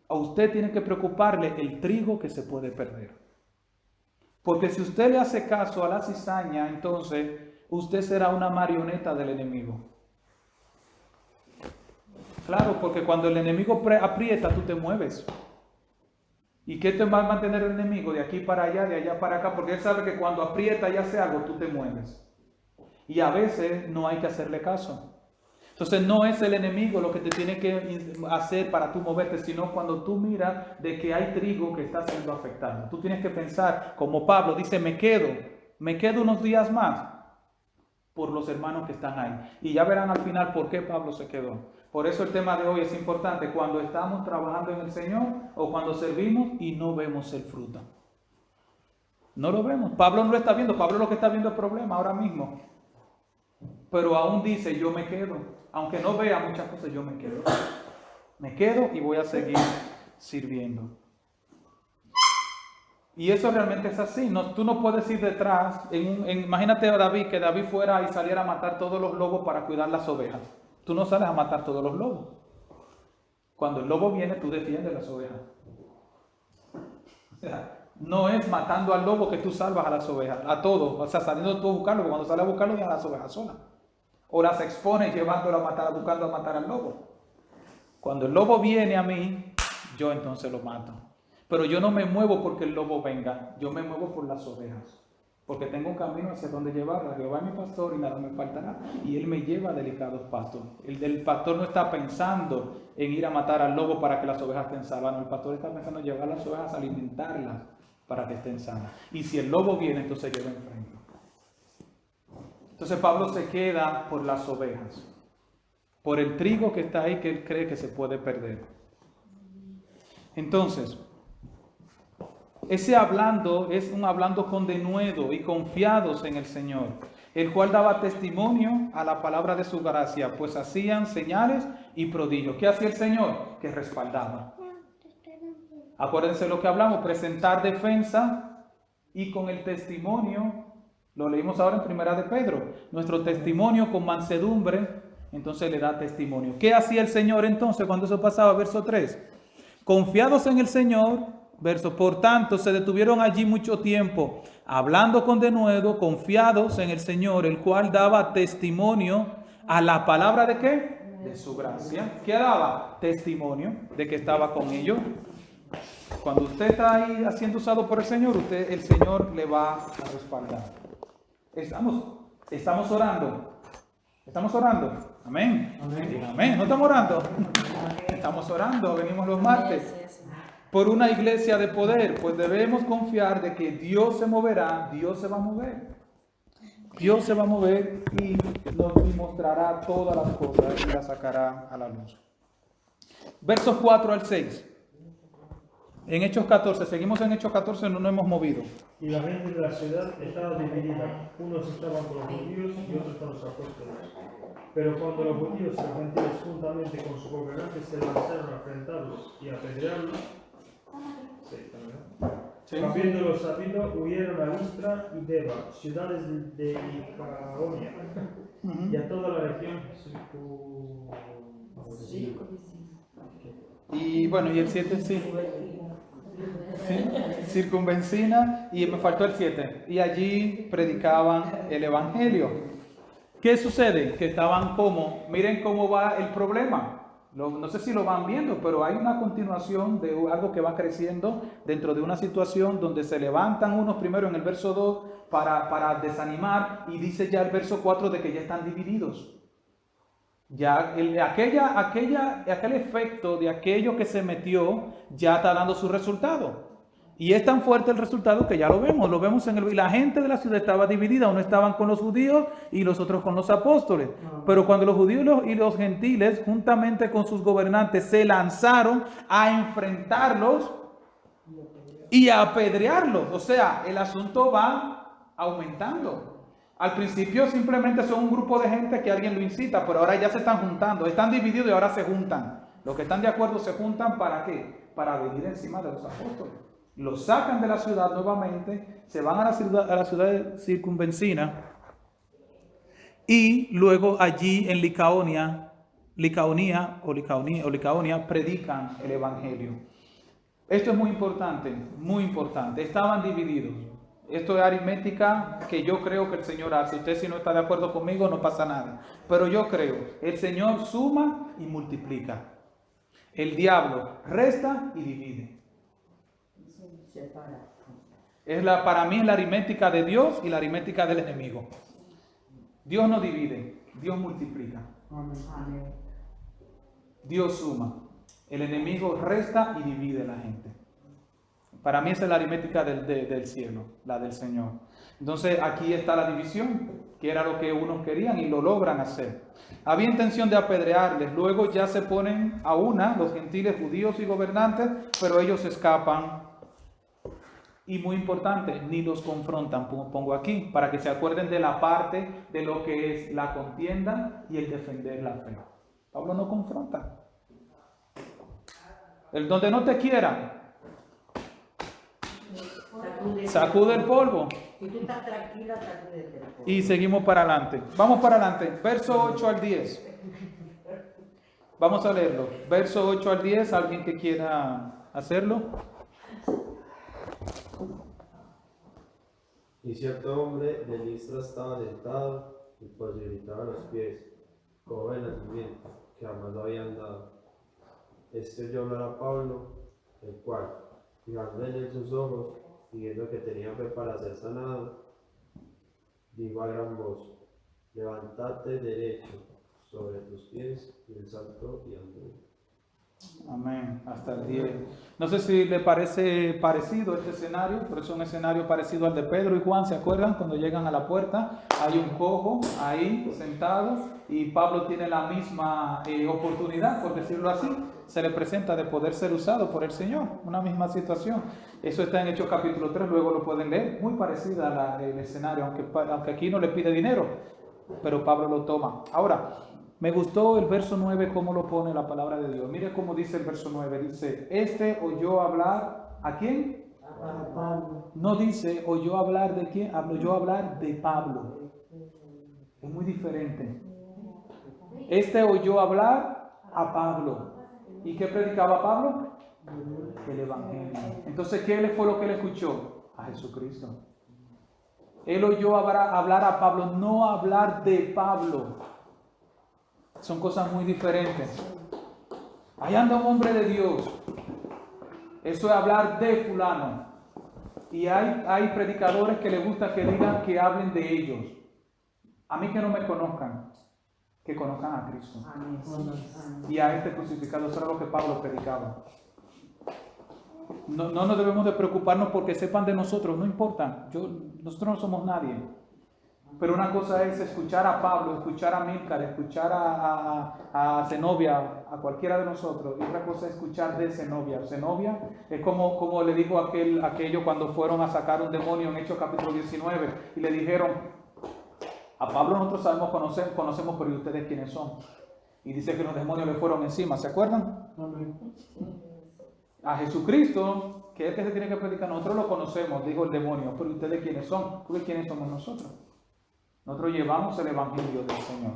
a usted tiene que preocuparle el trigo que se puede perder. Porque si usted le hace caso a la cizaña, entonces usted será una marioneta del enemigo. Claro, porque cuando el enemigo aprieta, tú te mueves. ¿Y qué te va a mantener el enemigo? De aquí para allá, de allá para acá, porque él sabe que cuando aprieta y hace algo, tú te mueves. Y a veces no hay que hacerle caso. Entonces no es el enemigo lo que te tiene que hacer para tú moverte, sino cuando tú miras de que hay trigo que está siendo afectado. Tú tienes que pensar, como Pablo dice, me quedo unos días más por los hermanos que están ahí. Y ya verán al final por qué Pablo se quedó. Por eso el tema de hoy es importante, cuando estamos trabajando en el Señor o cuando servimos y no vemos el fruto. No lo vemos. Pablo no lo está viendo. Pablo lo que está viendo es el problema ahora mismo. Pero aún dice, yo me quedo. Aunque no vea muchas cosas, yo me quedo. Me quedo y voy a seguir sirviendo. Y eso realmente es así. Tú no puedes ir detrás. Imagínate a David, que David fuera y saliera a matar todos los lobos para cuidar las ovejas. Tú no sales a matar todos los lobos. Cuando el lobo viene, tú defiendes las ovejas. O sea, no es matando al lobo que tú salvas a las ovejas, a todos. O sea, saliendo tú a buscarlo, cuando sales a buscarlo, deja a las ovejas solas. O las expones llevándola a matar, buscando a matar al lobo. Cuando el lobo viene a mí, yo entonces lo mato. Pero yo no me muevo porque el lobo venga, yo me muevo por las ovejas. Porque tengo un camino hacia donde llevarla. Jehová es mi pastor y nada me faltará. Y Él me lleva a delicados pastos. El pastor no está pensando en ir a matar al lobo para que las ovejas estén sanas. El pastor está pensando en llevar las ovejas a alimentarlas para que estén sanas. Y si el lobo viene, entonces yo lo enfrento. Entonces Pablo se queda por las ovejas. Por el trigo que está ahí que él cree que se puede perder. Entonces, ese hablando es un hablando con denuedo y confiados en el Señor, el cual daba testimonio a la palabra de su gracia, pues hacían señales y prodigios. ¿Qué hacía el Señor? Que respaldaba. Acuérdense lo que hablamos, presentar defensa y con el testimonio, lo leímos ahora en 1 de Pedro, nuestro testimonio con mansedumbre, entonces le da testimonio. ¿Qué hacía el Señor entonces cuando eso pasaba? Verso 3. Confiados en el Señor, verso, por tanto se detuvieron allí mucho tiempo, hablando con denuedo, confiados en el Señor, el cual daba testimonio a la palabra de ¿qué? De su gracia. ¿Qué daba? Testimonio de que estaba con ellos. Cuando usted está ahí siendo usado por el Señor, el Señor le va a respaldar. Estamos orando. ¿Estamos orando? Amén. Amén. Amén. ¿No estamos orando? Estamos orando. Venimos los martes. Por una iglesia de poder, pues debemos confiar de que Dios se moverá, Dios se va a mover. Dios se va a mover y nos mostrará todas las cosas y las sacará a la luz. Versos 4 al 6. En Hechos 14, seguimos en Hechos 14, no nos hemos movido. Y la gente de la ciudad estaba dividida. Unos estaban con los judíos y otros con los apóstoles. Pero cuando los judíos y los gentiles juntamente con sus gobernantes se lanzaron a enfrentarlos y a apedrearlos, habiéndolo sabido, huyeron a Listra y Deba, ciudades de Licaonia, y a toda la región Y bueno, y el 7 sí. circunvencina, y me faltó el 7. Y allí predicaban el evangelio. ¿Qué sucede? Que estaban como, miren cómo va el problema. No sé si lo van viendo, pero hay una continuación de algo que va creciendo dentro de una situación donde se levantan unos primero en el verso 2 para desanimar, y dice ya el verso 4 de que ya están divididos. Ya aquel efecto de aquello que se metió ya está dando su resultado. Y es tan fuerte el resultado que ya lo vemos y la gente de la ciudad estaba dividida, uno estaban con los judíos y los otros con los apóstoles. Pero cuando los judíos y los gentiles, juntamente con sus gobernantes, se lanzaron a enfrentarlos y a apedrearlos, o sea, el asunto va aumentando. Al principio simplemente son un grupo de gente que alguien lo incita, pero ahora ya se están juntando, están divididos y ahora se juntan. Los que están de acuerdo se juntan, ¿para qué? Para venir encima de los apóstoles. Los sacan de la ciudad nuevamente, se van a la ciudad circunvencina, y luego allí en Licaonia predican el evangelio. Esto es muy importante. Estaban divididos. Esto es aritmética que yo creo que el Señor hace. Usted, si no está de acuerdo conmigo, no pasa nada. Pero yo creo, el Señor suma y multiplica. El diablo resta y divide. Para mí es la aritmética de Dios y la aritmética del enemigo. Dios no divide, Dios multiplica. Dios suma. El enemigo resta y divide a la gente. Para mí esa es la aritmética del cielo, la del Señor. Entonces aquí está la división, que era lo que unos querían y lo logran hacer. Había intención de apedrearles, luego ya se ponen a una, los gentiles, judíos y gobernantes, pero ellos escapan. Y muy importante, ni los confrontan, pongo aquí, para que se acuerden de la parte de lo que es la contienda y el defender la fe. Pablo no confronta. El donde no te quieran, sacude el polvo. Si tú estás tranquila, sacúdete el polvo. Y seguimos para adelante. Vamos para adelante. Verso 8 al 10. Vamos a leerlo. Verso 8 al 10. ¿Alguien que quiera hacerlo? Y cierto hombre de Listra estaba sentado y posibilitaba los pies, como de nacimiento, que jamás lo habían dado. Este oyó hablar a Pablo, el cual, fijando en él sus ojos, y viendo que tenía fe para ser sanado, dijo a gran voz: levántate derecho sobre tus pies, y él saltó y andó. Amén, hasta el 10. No sé si le parece parecido este escenario, pero es un escenario parecido al de Pedro y Juan. ¿Se acuerdan? Cuando llegan a la puerta, hay un cojo ahí sentado y Pablo tiene la misma oportunidad, por decirlo así. Se le presenta de poder ser usado por el Señor, una misma situación. Eso está en Hechos capítulo 3, luego lo pueden leer. Muy parecida el escenario, aunque aquí no le pide dinero, pero Pablo lo toma. Ahora, me gustó el verso 9, cómo lo pone la palabra de Dios. Mire cómo dice el verso 9. Dice, este oyó hablar, ¿a quién? A Pablo. No dice, oyó hablar de quién, oyó hablar de Pablo. Es muy diferente. Este oyó hablar a Pablo. ¿Y qué predicaba Pablo? El evangelio. Entonces, ¿qué fue lo que él escuchó? A Jesucristo. Él oyó hablar a Pablo, no hablar de Pablo. Son cosas muy diferentes. Ahí anda un hombre de Dios. Eso es hablar de fulano. Y hay predicadores que les gusta que digan que hablen de ellos. A mí que no me conozcan, que conozcan a Cristo. Y a este crucificado. Eso era lo que Pablo predicaba. No nos debemos de preocuparnos porque sepan de nosotros. No importa. Nosotros no somos nadie. Pero una cosa es escuchar a Pablo, escuchar a Amílcar, escuchar a Zenobia, a cualquiera de nosotros. Y otra cosa es escuchar de Zenobia. Zenobia es como le dijo aquello cuando fueron a sacar un demonio en Hechos capítulo 19. Y le dijeron, a Pablo nosotros conocemos, pero ¿y ustedes quiénes son? Y dice que los demonios le fueron encima. ¿Se acuerdan? A Jesucristo, que es que se tiene que predicar, nosotros lo conocemos, dijo el demonio. Pero ¿ustedes quiénes son? ¿Ustedes quiénes somos nosotros? Nosotros llevamos el evangelio del Señor.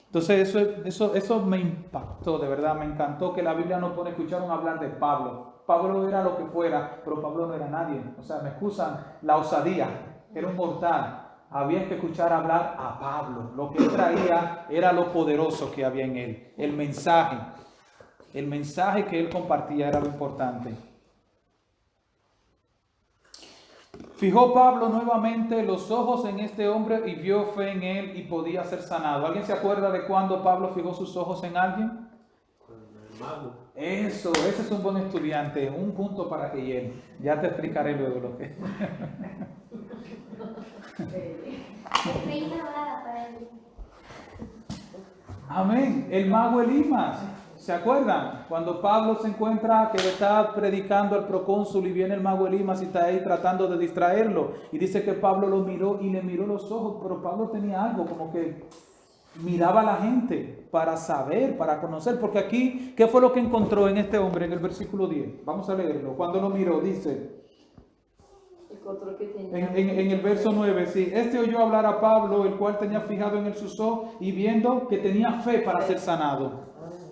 Entonces eso me impactó, de verdad, me encantó que la Biblia no pone, escucharon hablar de Pablo. Pablo era lo que fuera, pero Pablo no era nadie. O sea, me excusan la osadía, era un mortal. Había que escuchar hablar a Pablo. Lo que él traía era lo poderoso que había en él, el mensaje que él compartía era lo importante. Fijó Pablo nuevamente los ojos en este hombre y vio fe en él y podía ser sanado. ¿Alguien se acuerda de cuando Pablo fijó sus ojos en alguien? El mago. Eso, ese es un buen estudiante, un punto para que llene. Ya te explicaré luego lo que. Amén. El mago Elimas. ¿Se acuerdan? Cuando Pablo se encuentra que le está predicando al procónsul y viene el mago Elimas y está ahí tratando de distraerlo. Y dice que Pablo lo miró y le miró los ojos, pero Pablo tenía algo como que miraba a la gente para saber, para conocer. Porque aquí, ¿qué fue lo que encontró en este hombre en el versículo 10? Vamos a leerlo. Cuando lo miró, dice... En el verso 9, sí. Este oyó hablar a Pablo, el cual tenía fijado en él sus ojos y viendo que tenía fe para ser sanado.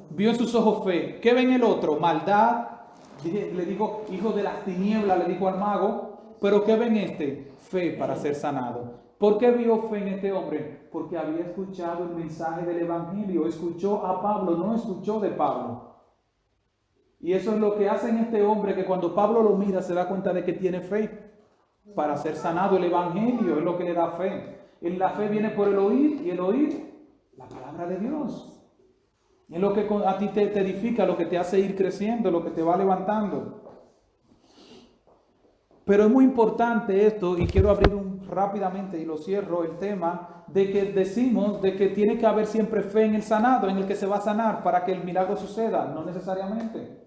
Vio en sus ojos fe. ¿Qué ve en el otro? Maldad. Le dijo, hijo de las tinieblas, le dijo al mago. Pero ¿qué ve en este? Fe para ser sanado. ¿Por qué vio fe en este hombre? Porque había escuchado el mensaje del evangelio. Escuchó a Pablo, no escuchó de Pablo. Y eso es lo que hace en este hombre, que cuando Pablo lo mira se da cuenta de que tiene fe para ser sanado. El evangelio es lo que le da fe. La fe viene por el oír y el oír la palabra de Dios. Es lo que a ti te edifica, lo que te hace ir creciendo, lo que te va levantando. Pero es muy importante esto, y quiero abrir rápidamente y lo cierro, el tema de que decimos de que tiene que haber siempre fe en el sanado, en el que se va a sanar para que el milagro suceda. No necesariamente.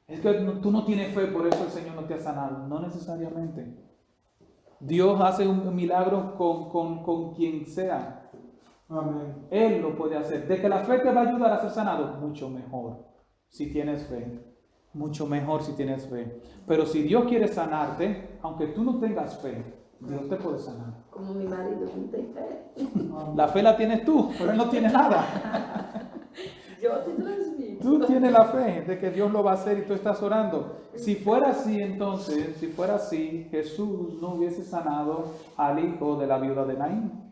Es que tú no tienes fe, por eso el Señor no te ha sanado. No necesariamente. Dios hace un milagro con quien sea. Amén. Él lo puede hacer. De que la fe te va a ayudar a ser sanado, mucho mejor si tienes fe. Mucho mejor si tienes fe. Pero si Dios quiere sanarte, aunque tú no tengas fe, Dios te puede sanar. Como mi marido que no tiene fe. La fe la tienes tú, pero él no tiene nada. Yo te transmito. Tú tienes la fe de que Dios lo va a hacer y tú estás orando. Si fuera así, entonces, si fuera así, Jesús no hubiese sanado al hijo de la viuda de Naín.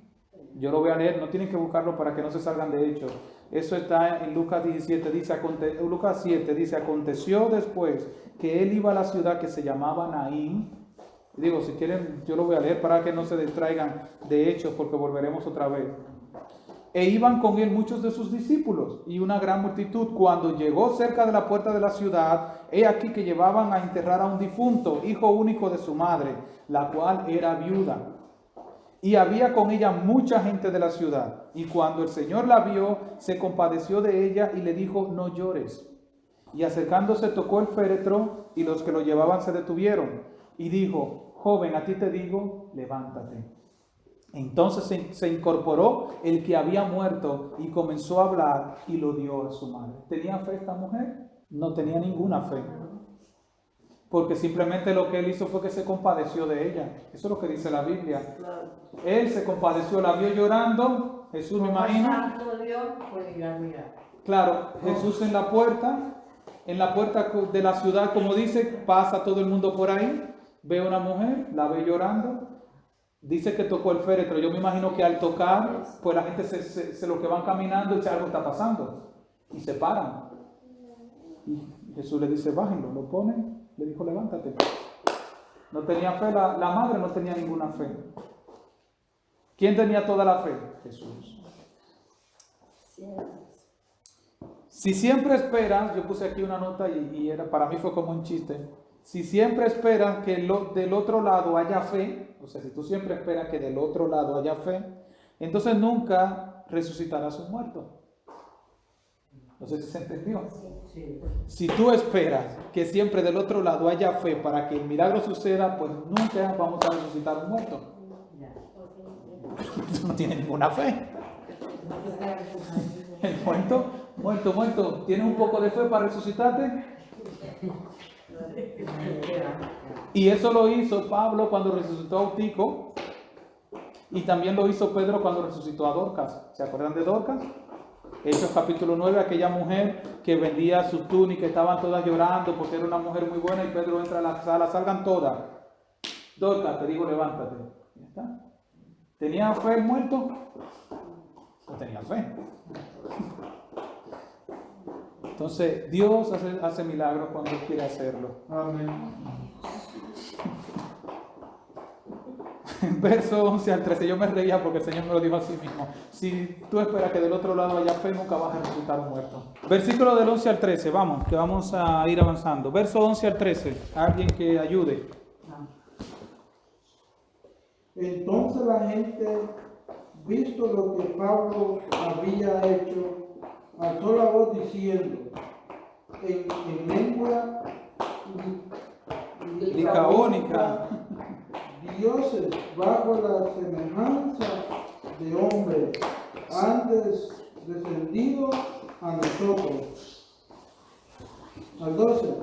Yo lo voy a leer, no tienen que buscarlo para que no se salgan de Hechos. Eso está en Lucas 17, Lucas 7 dice, aconteció después que él iba a la ciudad que se llamaba Naín. Digo, si quieren, yo lo voy a leer para que no se distraigan de Hechos, porque volveremos otra vez. E iban con él muchos de sus discípulos y una gran multitud. Cuando llegó cerca de la puerta de la ciudad, he aquí que llevaban a enterrar a un difunto, hijo único de su madre, la cual era viuda. Y había con ella mucha gente de la ciudad. Y cuando el Señor la vio, se compadeció de ella y le dijo, no llores. Y acercándose tocó el féretro y los que lo llevaban se detuvieron. Y dijo, joven, a ti te digo, levántate. Entonces se incorporó el que había muerto y comenzó a hablar y lo dio a su madre. ¿Tenía fe esta mujer? No tenía ninguna fe. Porque simplemente lo que él hizo fue que se compadeció de ella. Eso es lo que dice la Biblia. Él se compadeció, la vio llorando. Jesús, me imagino. Santo Dios, pues ir a mirar. Claro, Jesús en la puerta de la ciudad, como dice, pasa todo el mundo por ahí. Ve a una mujer, la ve llorando. Dice que tocó el féretro. Yo me imagino que al tocar, pues la gente se lo que van caminando y dice algo está pasando. Y se paran. Y Jesús le dice, bájenlo, lo pone. Le dijo, levántate. No tenía fe, la madre no tenía ninguna fe. ¿Quién tenía toda la fe? Jesús. Si siempre esperas, yo puse aquí una nota y para mí fue como un chiste. Si siempre esperas que del otro lado haya fe, o sea, si tú siempre esperas que del otro lado haya fe, entonces nunca resucitarás un muerto. No sé si se entendió. Sí. Si tú esperas que siempre del otro lado haya fe para que el milagro suceda, pues nunca vamos a resucitar un muerto. Tú no tienes ninguna fe. El muerto. ¿Tienes un poco de fe para resucitarte? Y eso lo hizo Pablo cuando resucitó a Eutico. Y también lo hizo Pedro cuando resucitó a Dorcas. ¿Se acuerdan de Dorcas? Hechos capítulo 9, aquella mujer que vendía sus túnicas, estaban todas llorando porque era una mujer muy buena y Pedro entra a la sala, salgan todas. Dorcas, te digo, levántate. Ya está. ¿Tenía fe el muerto? No tenía fe. Entonces, Dios hace milagros cuando Él quiere hacerlo. Amén. Verso 11 al 13, yo me reía porque el Señor me lo dijo así mismo. Si tú esperas que del otro lado haya fe, nunca vas a resucitar un muerto. Versículo del 11 al 13, vamos, que vamos a ir avanzando. Verso 11 al 13, alguien que ayude. Entonces la gente, visto lo que Pablo había hecho, alzó la voz diciendo, en lengua Licaónica, dioses bajo la semejanza de hombres han descendido a nosotros. Al 12.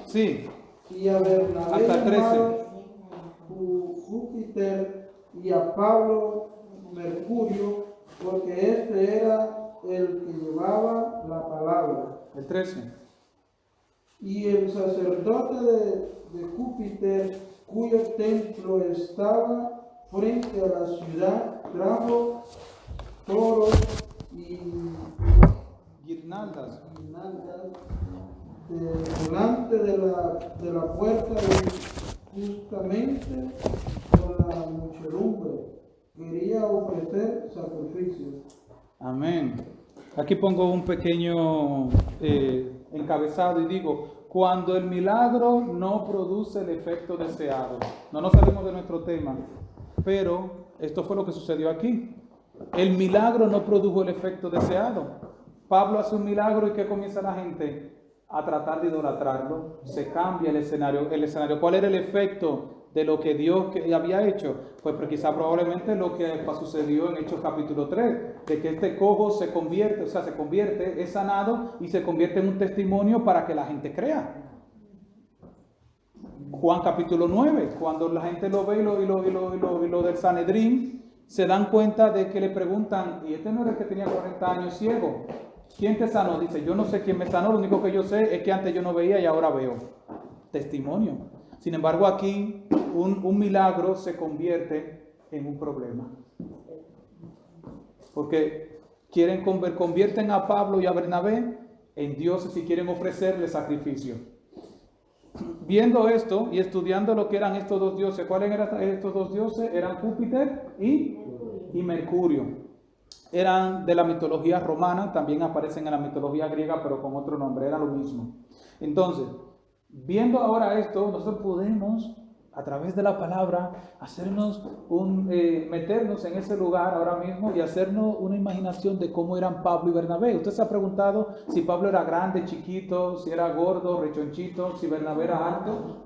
sí, Y a Bernabé hasta el 13. llamaron Júpiter y a Pablo Mercurio, porque este era el que llevaba la palabra. El 13. Y el sacerdote de Júpiter, cuyo templo estaba frente a la ciudad, trajo toros y Guirnaldas. guirnaldas delante de la puerta y justamente con la muchedumbre quería ofrecer sacrificios. Amén. Aquí pongo un pequeño encabezado y digo, cuando el milagro no produce el efecto deseado. No nos salimos de nuestro tema, pero esto fue lo que sucedió aquí. El milagro no produjo el efecto deseado. Pablo hace un milagro y ¿qué comienza la gente? A tratar de idolatrarlo. Se cambia el escenario. ¿Cuál era el efecto de lo que Dios había hecho? Pues quizá probablemente lo que sucedió en Hechos capítulo 3, de que este cojo se convierte, es sanado y se convierte en un testimonio para que la gente crea. Juan capítulo 9, cuando la gente lo ve y lo del Sanedrín, se dan cuenta de que le preguntan, ¿y este no era el que tenía 40 años ciego? ¿Quién te sanó? Dice, yo no sé quién me sanó, lo único que yo sé es que antes yo no veía y ahora veo. Testimonio. Sin embargo, aquí un milagro se convierte en un problema. Porque convierten a Pablo y a Bernabé en dioses y quieren ofrecerle sacrificio. Viendo esto y estudiando lo que eran estos dos dioses, ¿cuáles eran estos dos dioses? Eran Júpiter y Mercurio. Eran de la mitología romana, también aparecen en la mitología griega, pero con otro nombre, era lo mismo. Entonces, viendo ahora esto, nosotros podemos, a través de la palabra, meternos en ese lugar ahora mismo y hacernos una imaginación de cómo eran Pablo y Bernabé. Usted se ha preguntado si Pablo era grande, chiquito, si era gordo, rechonchito, si Bernabé era alto.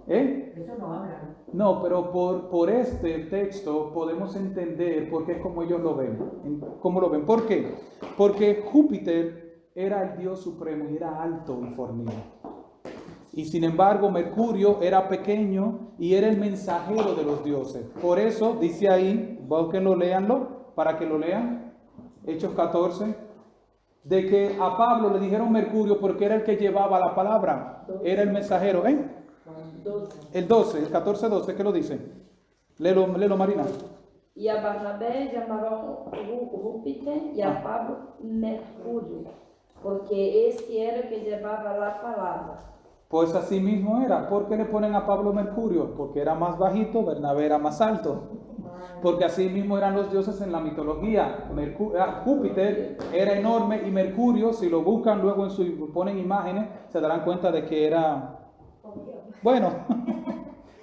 Eso no habla. No, pero por este texto podemos entender por qué es como ellos lo ven. ¿Cómo lo ven? ¿Por qué? Porque Júpiter era el dios supremo y era alto y fornido. Y sin embargo, Mercurio era pequeño y era el mensajero de los dioses. Por eso dice ahí, búsquenlo, léanlo, para que lo lean, Hechos 14, de que a Pablo le dijeron Mercurio porque era el que llevaba la palabra, era el mensajero. El 12, el 14-12, ¿qué lo dice? Léelo, Marina. Y a Barnabé llamaron Júpiter y a Pablo Mercurio, porque este era el que llevaba la palabra. Pues así mismo era. ¿Por qué le ponen a Pablo Mercurio? Porque era más bajito, Bernabé era más alto. Porque así mismo eran los dioses en la mitología. Júpiter era enorme y Mercurio, si lo buscan luego ponen imágenes, se darán cuenta de que era... Bueno,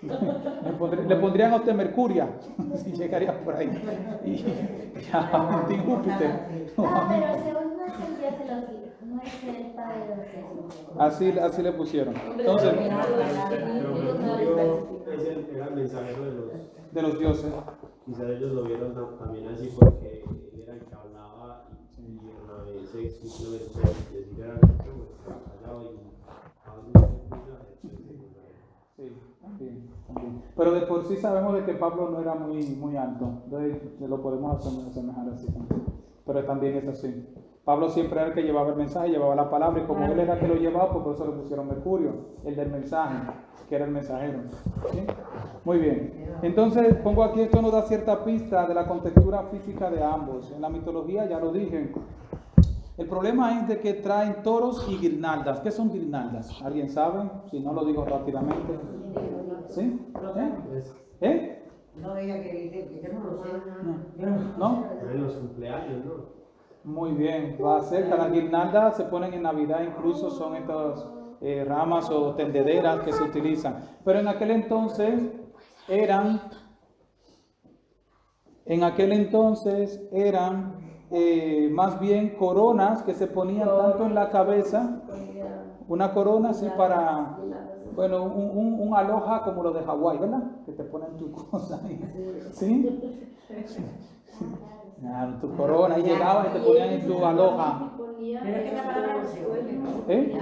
le pondrían a usted Mercuria, si llegaría por ahí. Y a Valentín Júpiter. Pero según no es el dios de los dioses, no es el padre de los dioses. Así le pusieron. Entonces, Pero Mercurio era el mensajero de los dioses. Quizás ellos lo vieron también así porque él era el que hablaba y Bernabé se simplemente decía era el que callado y Sí, también. Pero de por sí sabemos de que Pablo no era muy alto, entonces lo podemos asemejar así. Pero también es así. Pablo siempre era el que llevaba el mensaje, llevaba la palabra, y como él era el que lo llevaba, pues por eso le pusieron Mercurio, el del mensaje, que era el mensajero. ¿Sí? Muy bien. Entonces pongo aquí, esto nos da cierta pista de la contextura física de ambos. En la mitología ya lo dije. El problema es de que traen toros y guirnaldas. ¿Qué son guirnaldas? ¿Alguien sabe? Si no, lo digo rápidamente. ¿Sí? ¿Eh? No, ella que dice que yo no lo sé. ¿No? Pero en los cumpleaños, ¿no? Muy bien, va cerca. Las guirnaldas se ponen en Navidad, incluso son estas ramas o tendederas que se utilizan. Pero en aquel entonces eran más bien coronas que se ponían tanto en la cabeza, una corona así para, bueno, un aloha como lo de Hawái, ¿verdad? Que te ponen tu cosa ahí, ¿sí? Claro, tu corona, y llegaban y te ponían en tu aloha. Pero es que esta palabra no se oye, ¿no? ¿Eh?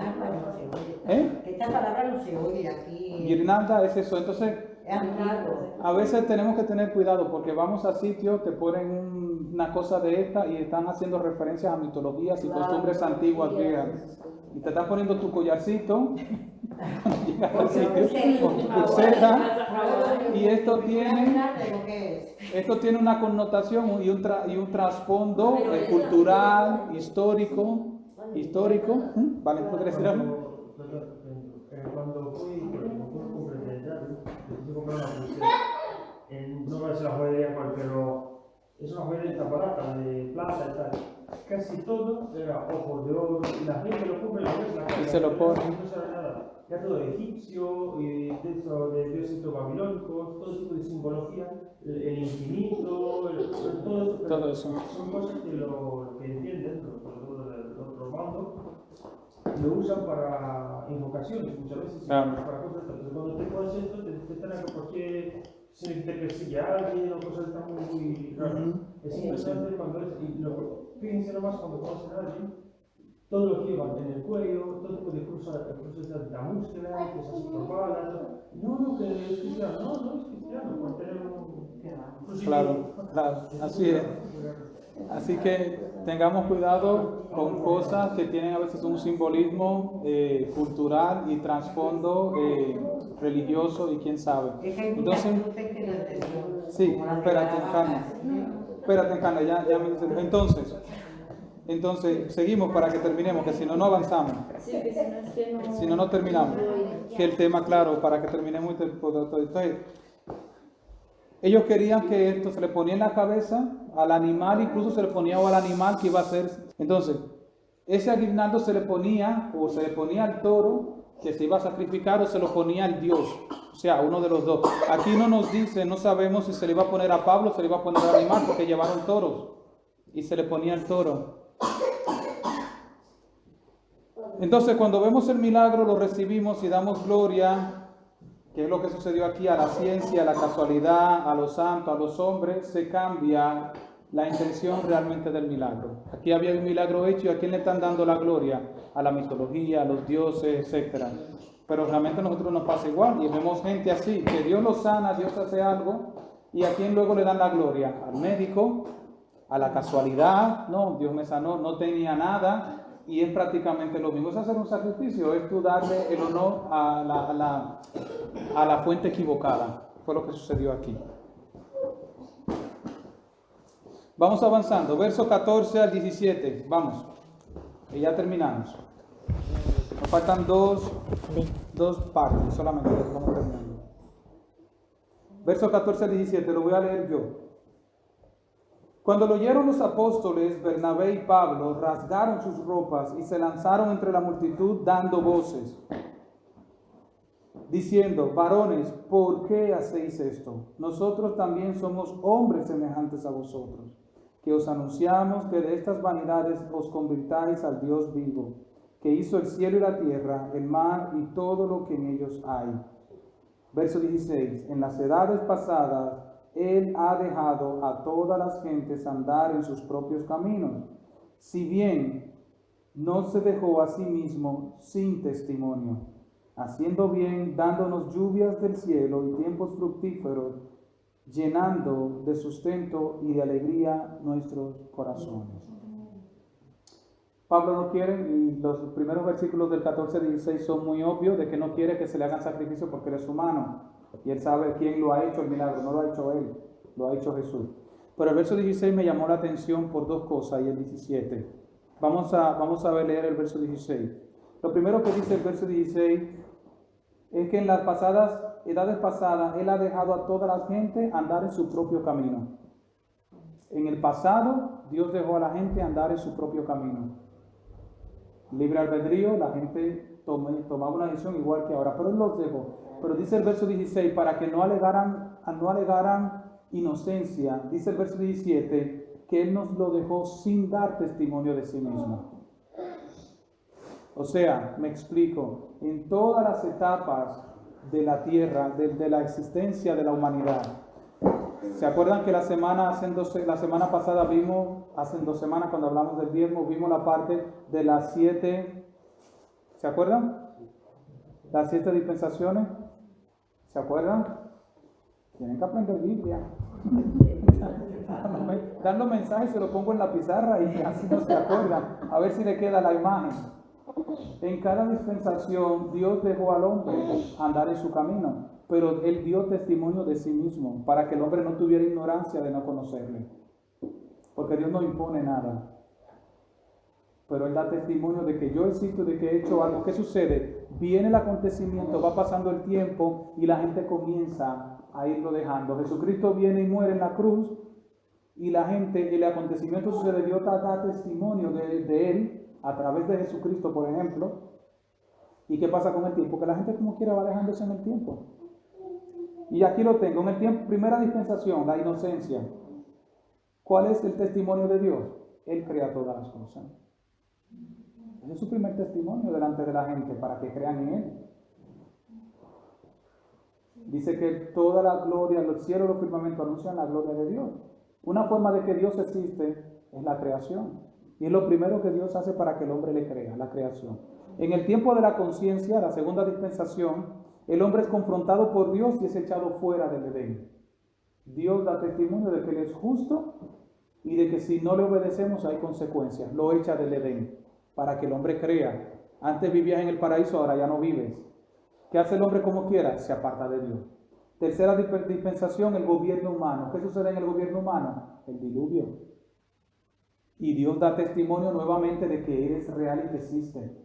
Que esta palabra no se oye aquí. Guirnalda es eso, entonces Es antiguo. a veces tenemos que tener cuidado porque vamos a sitios, te ponen una cosa de esta y están haciendo referencias a mitologías y costumbres antiguas viejas. Y te están poniendo tu collarcito cuando llegas al sitio, con tu pulsera, y esto tiene una connotación y un trasfondo cultural, histórico. ¿Vale? ¿Podrías decir algo? Cuando fui con presidentario, fui a comprar una pulsera, no voy a decir la joyería cual, pero es una joyería barata de plata y tal. Casi todo era ojos de oro y la gente lo compra y lo ve en la calle. Y se lo pone. No sabe nada. Ya todo egipcio, de dioses babilónicos, todo tipo de simbología, el infinito, todo eso. Son cosas que lo que entienden los romanos lo usan para invocaciones muchas veces, Claro. para cosas. Entonces, cuando te pones esto, te están acá porque se te persigue a alguien o cosas tan muy raras. Es interesante cuando fíjense nomás cuando conocen a alguien, todo lo que llevan en el cuello, todo tipo de cruces de la múscula, que se propagan. No, que es cristiano, no es cristiano, por tener un Claro, así es. Así que tengamos cuidado con cosas que tienen a veces un simbolismo cultural y trasfondo religioso y quién sabe. Entonces, sí, espérate, calma, ya me dice. Entonces, seguimos para que terminemos, que si no, no avanzamos. Si no, no terminamos. Que el tema, claro, para que terminemos. Entonces, ellos querían que esto se le ponía en la cabeza al animal, incluso se le ponía al animal que iba a ser. Entonces, ese aguinaldo se le ponía al toro que se iba a sacrificar o se lo ponía al Dios, o sea, uno de los dos. Aquí no nos dice, no sabemos si se le iba a poner a Pablo o se le iba a poner al animal, porque llevaron toros y se le ponía al toro. Entonces, cuando vemos el milagro, lo recibimos y damos gloria, que es lo que sucedió aquí, a la ciencia, a la casualidad, a los santos, a los hombres, se cambia la intención realmente del milagro. Aquí había un milagro hecho y a quién le están dando la gloria, a la mitología, a los dioses, etc. Pero realmente a nosotros nos pasa igual y vemos gente así, que Dios los sana, Dios hace algo y a quién luego le dan la gloria, al médico, a la casualidad, no, Dios me sanó, no tenía nada. Y es prácticamente lo mismo, es hacer un sacrificio, es tú darle el honor a la fuente equivocada. Fue lo que sucedió aquí. Vamos avanzando, verso 14 al 17, vamos, que ya terminamos. Nos faltan dos partes, solamente vamos terminando. Verso 14 al 17, lo voy a leer yo. Cuando lo oyeron los apóstoles, Bernabé y Pablo rasgaron sus ropas y se lanzaron entre la multitud dando voces, diciendo: varones, ¿por qué hacéis esto? Nosotros también somos hombres semejantes a vosotros, que os anunciamos que de estas vanidades os convirtáis al Dios vivo, que hizo el cielo y la tierra, el mar y todo lo que en ellos hay. Verso 16. En las edades pasadas, Él ha dejado a todas las gentes andar en sus propios caminos, si bien no se dejó a sí mismo sin testimonio, haciendo bien, dándonos lluvias del cielo y tiempos fructíferos, llenando de sustento y de alegría nuestros corazones. Pablo no quiere, y los primeros versículos del 14 al 16 son muy obvios, de que no quiere que se le hagan sacrificios porque él es humano. Y él sabe quién lo ha hecho el milagro, no lo ha hecho él, lo ha hecho Jesús. Pero el verso 16 me llamó la atención por dos cosas y el 17. Vamos a ver, leer el verso 16. Lo primero que dice el verso 16 es que en las edades pasadas él ha dejado a toda la gente andar en su propio camino. En el pasado Dios dejó a la gente andar en su propio camino. Libre albedrío, la gente tomaba una decisión igual que ahora, pero él los dejó. Pero dice el verso 16, para que no alegaran inocencia, dice el verso 17, que él nos lo dejó sin dar testimonio de sí mismo. O sea, me explico, en todas las etapas de la tierra, de la existencia de la humanidad. ¿Se acuerdan que la semana pasada vimos, hace 2 semanas cuando hablamos del diezmo, vimos la parte de las 7, ¿se acuerdan? Las 7 dispensaciones, ¿se acuerdan? Tienen que aprender Biblia. Dan los mensajes, se lo pongo en la pizarra y así no se acuerdan. A ver si le queda la imagen. En cada dispensación Dios dejó al hombre andar en su camino, pero él dio testimonio de sí mismo para que el hombre no tuviera ignorancia de no conocerle, porque Dios no impone nada, pero él da testimonio de que yo existo, de que he hecho algo. ¿Qué sucede? Viene el acontecimiento, va pasando el tiempo y la gente comienza a irlo dejando. Jesucristo viene y muere en la cruz y la gente, el acontecimiento sucede, Dios da testimonio de él a través de Jesucristo, por ejemplo. ¿Y qué pasa con el tiempo? Que la gente como quiera va dejándose en el tiempo. Y aquí lo tengo, en el tiempo, primera dispensación, la inocencia. ¿Cuál es el testimonio de Dios? Él crea todas las cosas. Ese es su primer testimonio delante de la gente, para que crean en Él. Dice que toda la gloria, los cielos y los firmamentos anuncian la gloria de Dios. Una forma de que Dios existe es la creación. Y es lo primero que Dios hace para que el hombre le crea, la creación. En el tiempo de la conciencia, la segunda dispensación, el hombre es confrontado por Dios y es echado fuera del Edén. Dios da testimonio de que Él es justo y de que si no le obedecemos hay consecuencias. Lo echa del Edén para que el hombre crea. Antes vivías en el paraíso, ahora ya no vives. ¿Qué hace el hombre como quiera? Se aparta de Dios. Tercera dispensación, el gobierno humano. ¿Qué sucede en el gobierno humano? El diluvio. Y Dios da testimonio nuevamente de que Él es real y que existe.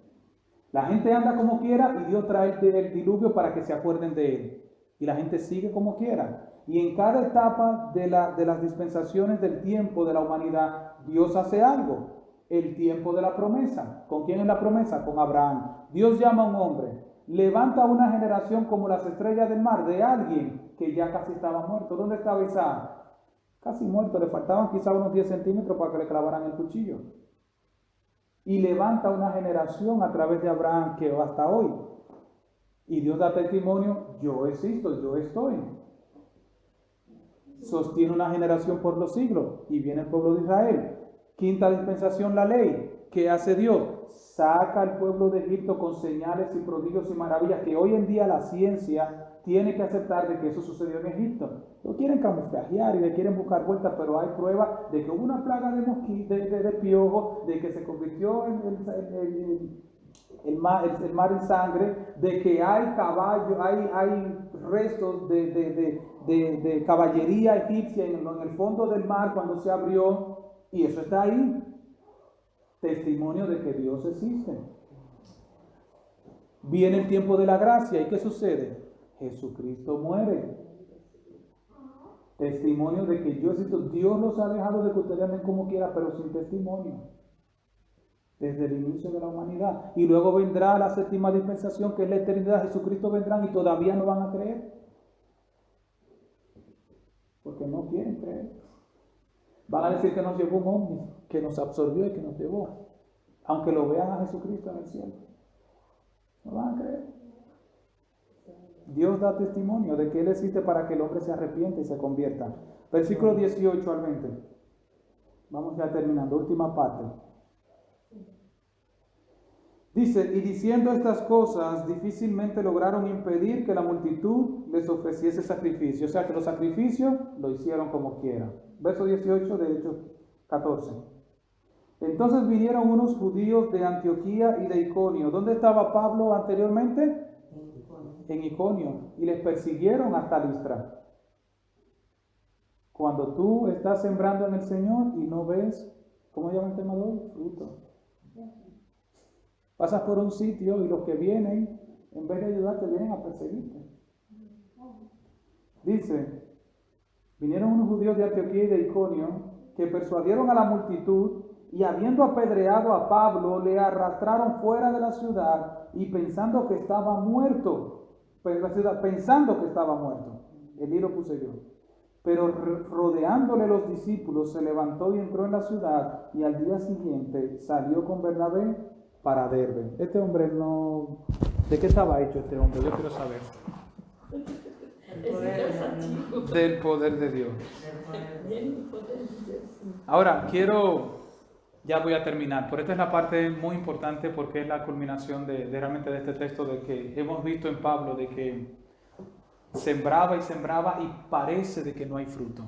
La gente anda como quiera y Dios trae el diluvio para que se acuerden de Él. Y la gente sigue como quiera. Y en cada etapa de las dispensaciones del tiempo de la humanidad, Dios hace algo. El tiempo de la promesa. ¿Con quién es la promesa? Con Abraham. Dios llama a un hombre. Levanta una generación como las estrellas del mar, de alguien que ya casi estaba muerto. ¿Dónde estaba Isaac? Casi muerto. Le faltaban quizá unos 10 centímetros para que le clavaran el cuchillo. Y levanta una generación a través de Abraham que va hasta hoy. Y Dios da testimonio, yo existo, yo estoy. Sostiene una generación por los siglos y viene el pueblo de Israel. Quinta dispensación, la ley. ¿Qué hace Dios? Saca al pueblo de Egipto con señales y prodigios y maravillas que hoy en día la ciencia tiene que aceptar de que eso sucedió en Egipto. Lo quieren camuflajear y le quieren buscar vueltas, pero hay pruebas de que hubo una plaga de mosquitos, de piojos, de que se convirtió el mar en sangre, de que hay caballos, hay restos de caballería egipcia en el fondo del mar cuando se abrió, y eso está ahí. Testimonio de que Dios existe. Viene el tiempo de la gracia, ¿y qué sucede? Jesucristo muere. Testimonio de que yo existo. Dios los ha dejado de que ustedes anden como quiera, pero sin testimonio. Desde el inicio de la humanidad. Y luego vendrá la séptima dispensación, que es la eternidad. Jesucristo vendrá y todavía no van a creer. Porque no quieren creer. Van a decir que nos llevó un ovni, que nos absorbió y que nos llevó. Aunque lo vean a Jesucristo en el cielo. No van a creer. Dios da testimonio de que Él existe para que el hombre se arrepiente y se convierta. Versículo 18 al 20. Vamos ya terminando, última parte. Dice, y diciendo estas cosas, difícilmente lograron impedir que la multitud les ofreciese sacrificio. O sea, que los sacrificios lo hicieron como quieran. Verso 18 de Hechos 14. Entonces vinieron unos judíos de Antioquía y de Iconio. ¿Dónde estaba Pablo anteriormente? En Iconio. Y les persiguieron hasta Listra. Cuando tú estás sembrando en el Señor y no ves, ¿cómo llama el tema de hoy? Fruto. Pasas por un sitio y los que vienen, en vez de ayudarte, vienen a perseguirte. Dice, vinieron unos judíos de Antioquía y de Iconio que persuadieron a la multitud y habiendo apedreado a Pablo, le arrastraron fuera de la ciudad y pensando que estaba muerto, el hilo puse yo. Pero rodeándole los discípulos, se levantó y entró en la ciudad y al día siguiente salió con Bernabé para Derbe. Este hombre no... ¿De qué estaba hecho este hombre? Yo quiero saber. Del poder de Dios. Ahora, ya voy a terminar, pero esta es la parte muy importante porque es la culminación de realmente de este texto, de que hemos visto en Pablo de que sembraba y sembraba y parece de que no hay fruto.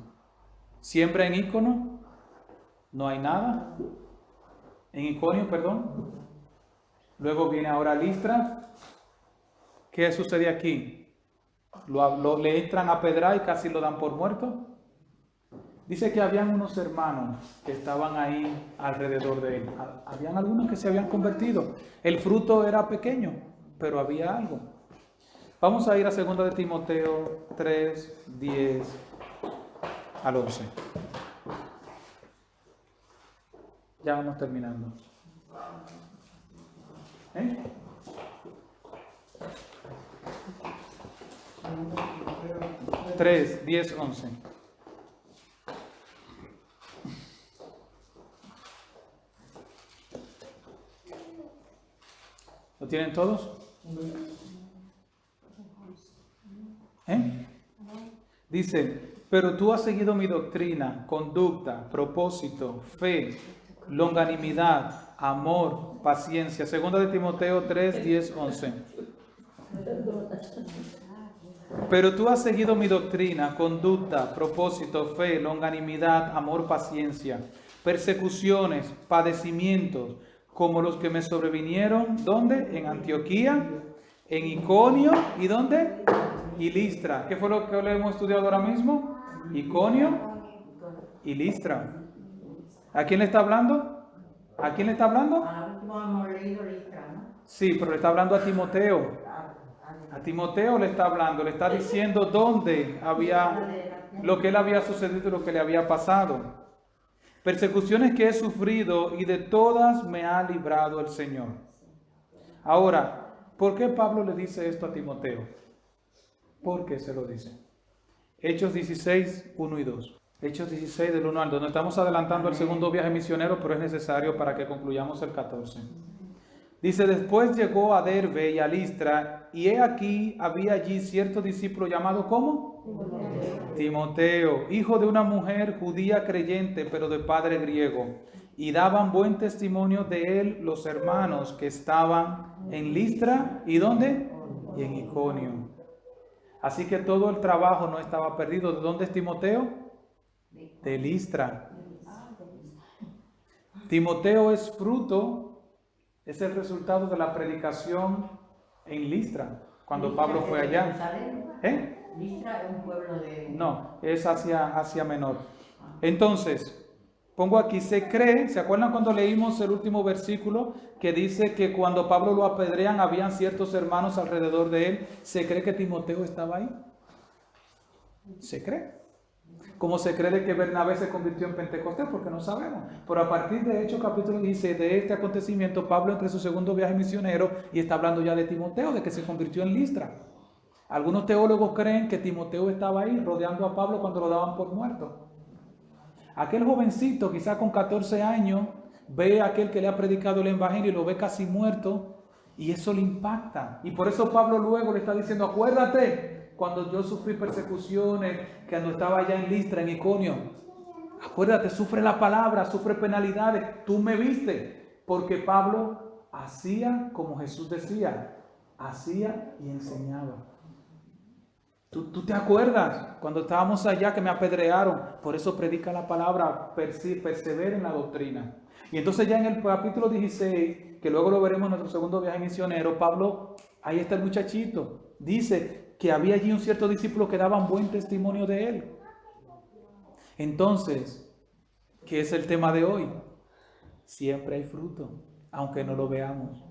Siembra en Iconio, no hay nada. En Iconio, perdón. Luego viene ahora Listra. ¿Qué sucede aquí? Le entran a pedrar y casi lo dan por muerto. Dice que habían unos hermanos que estaban ahí alrededor de él. Habían algunos que se habían convertido. El fruto era pequeño, pero había algo. Vamos a ir a 2 de Timoteo 3, 10 al 11. Ya vamos terminando. 3, 10, 11. ¿Lo tienen todos? Dice, pero tú has seguido mi doctrina, conducta, propósito, fe, longanimidad, amor, paciencia. 2 de Timoteo 3, 10, 11. Pero tú has seguido mi doctrina, conducta, propósito, fe, longanimidad, amor, paciencia, persecuciones, padecimientos, como los que me sobrevinieron, ¿dónde? En Antioquía, en Iconio, ¿y dónde? Y Listra. ¿Qué fue lo que le hemos estudiado ahora mismo? Iconio y Listra. ¿A quién le está hablando? ¿A quién le está hablando? A la última hemos leído Listra, ¿no? Sí, pero le está hablando a Timoteo. A Timoteo le está hablando, le está diciendo dónde había, lo que él había sucedido y lo que le había pasado. Persecuciones que he sufrido y de todas me ha librado el Señor. Ahora, ¿por qué Pablo le dice esto a Timoteo? ¿Por qué se lo dice? Hechos 16, 1 y 2. Hechos 16 del 1 al 2. Nos estamos adelantando al segundo viaje misionero, pero es necesario para que concluyamos el 14. Dice, después llegó a Derbe y a Listra, y he aquí, había allí cierto discípulo llamado, ¿cómo? Timoteo, hijo de una mujer judía creyente, pero de padre griego. Y daban buen testimonio de él los hermanos que estaban en Listra, ¿y dónde? Y en Iconio. Así que todo el trabajo no estaba perdido. ¿De dónde es Timoteo? De Listra. Timoteo es fruto, es el resultado de la predicación en Listra, cuando Pablo fue allá. Listra es un pueblo de... No, es Asia Menor. Entonces, pongo aquí, se cree, ¿se acuerdan cuando leímos el último versículo que dice que cuando Pablo lo apedrean habían ciertos hermanos alrededor de él? ¿Se cree que Timoteo estaba ahí? ¿Se cree? Como se cree de que Bernabé se convirtió en Pentecostés, porque no sabemos. Pero a partir de Hechos capítulo 16, de este acontecimiento, Pablo entra en su segundo viaje misionero y está hablando ya de Timoteo, de que se convirtió en Listra. Algunos teólogos creen que Timoteo estaba ahí rodeando a Pablo cuando lo daban por muerto. Aquel jovencito, quizá con 14 años, ve a aquel que le ha predicado el evangelio y lo ve casi muerto, y eso le impacta. Y por eso Pablo luego le está diciendo, acuérdate cuando yo sufrí persecuciones, cuando estaba allá en Listra, en Iconio. Acuérdate, sufre la palabra, sufre penalidades. Tú me viste, porque Pablo hacía como Jesús decía, hacía y enseñaba. ¿Tú te acuerdas cuando estábamos allá que me apedrearon? Por eso predica la palabra, persevera en la doctrina. Y entonces ya en el capítulo 16, que luego lo veremos en nuestro segundo viaje misionero, Pablo, ahí está el muchachito, dice que había allí un cierto discípulo que daba un buen testimonio de él. Entonces, ¿qué es el tema de hoy? Siempre hay fruto, aunque no lo veamos.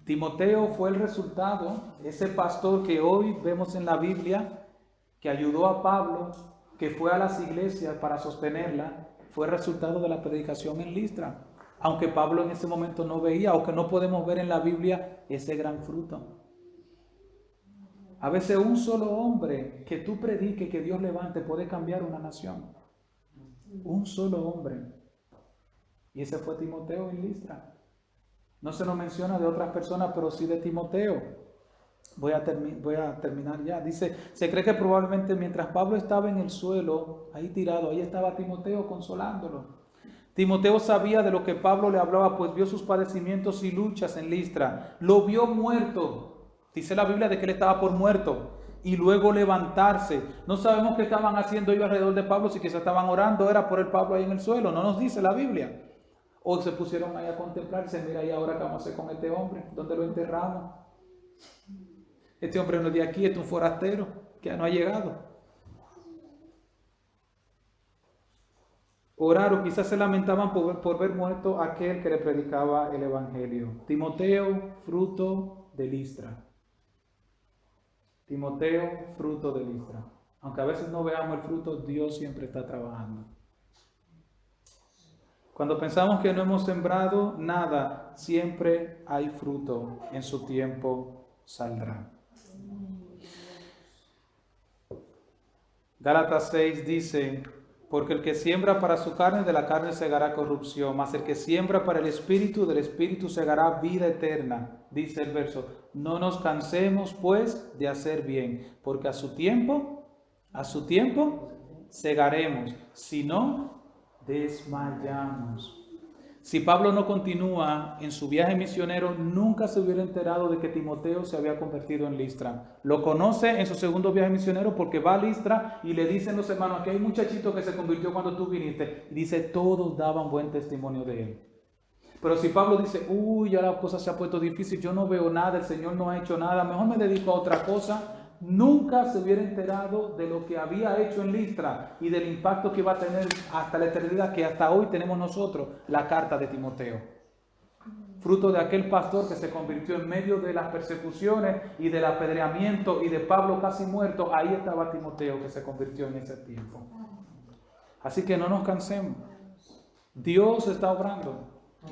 Timoteo fue el resultado, ese pastor que hoy vemos en la Biblia, que ayudó a Pablo, que fue a las iglesias para sostenerla, fue el resultado de la predicación en Listra. Aunque Pablo en ese momento no veía, o que no podemos ver en la Biblia ese gran fruto. A veces un solo hombre que tú prediques, que Dios levante, puede cambiar una nación. Un solo hombre. Y ese fue Timoteo en Listra. No se nos menciona de otras personas, pero sí de Timoteo. Voy a terminar ya. Dice, se cree que probablemente mientras Pablo estaba en el suelo, ahí tirado, ahí estaba Timoteo consolándolo. Timoteo sabía de lo que Pablo le hablaba, pues vio sus padecimientos y luchas en Listra. Lo vio muerto. Dice la Biblia de que él estaba por muerto. Y luego levantarse. No sabemos qué estaban haciendo ellos alrededor de Pablo, si quizás estaban orando, era por el Pablo ahí en el suelo. No nos dice la Biblia. O se pusieron ahí a contemplarse, mira, ¿y ahora qué vamos a hacer con este hombre? ¿Dónde lo enterramos? Este hombre no es de aquí, este es un forastero que no ha llegado. Oraron, quizás se lamentaban por ver muerto aquel que le predicaba el evangelio. Timoteo, fruto de Listra. Timoteo, fruto de Listra. Aunque a veces no veamos el fruto, Dios siempre está trabajando. Cuando pensamos que no hemos sembrado nada, siempre hay fruto, en su tiempo saldrá. Gálatas 6 dice, porque el que siembra para su carne, de la carne segará corrupción, mas el que siembra para el Espíritu, del Espíritu segará vida eterna. Dice el verso, no nos cansemos pues de hacer bien, porque a su tiempo segaremos, si no, desmayamos. Si Pablo no continúa en su viaje misionero, nunca se hubiera enterado de que Timoteo se había convertido en Listra. Lo conoce en su segundo viaje misionero porque va a Listra y le dicen los hermanos, aquí hay un muchachito que se convirtió cuando tú viniste. Y dice, todos daban buen testimonio de él. Pero si Pablo dice, ya la cosa se ha puesto difícil, yo no veo nada, el Señor no ha hecho nada, mejor me dedico a otra cosa, nunca se hubiera enterado de lo que había hecho en Listra y del impacto que iba a tener hasta la eternidad, que hasta hoy tenemos nosotros, la carta de Timoteo. Fruto de aquel pastor que se convirtió en medio de las persecuciones y del apedreamiento y de Pablo casi muerto, ahí estaba Timoteo que se convirtió en ese tiempo. Así que no nos cansemos. Dios está obrando.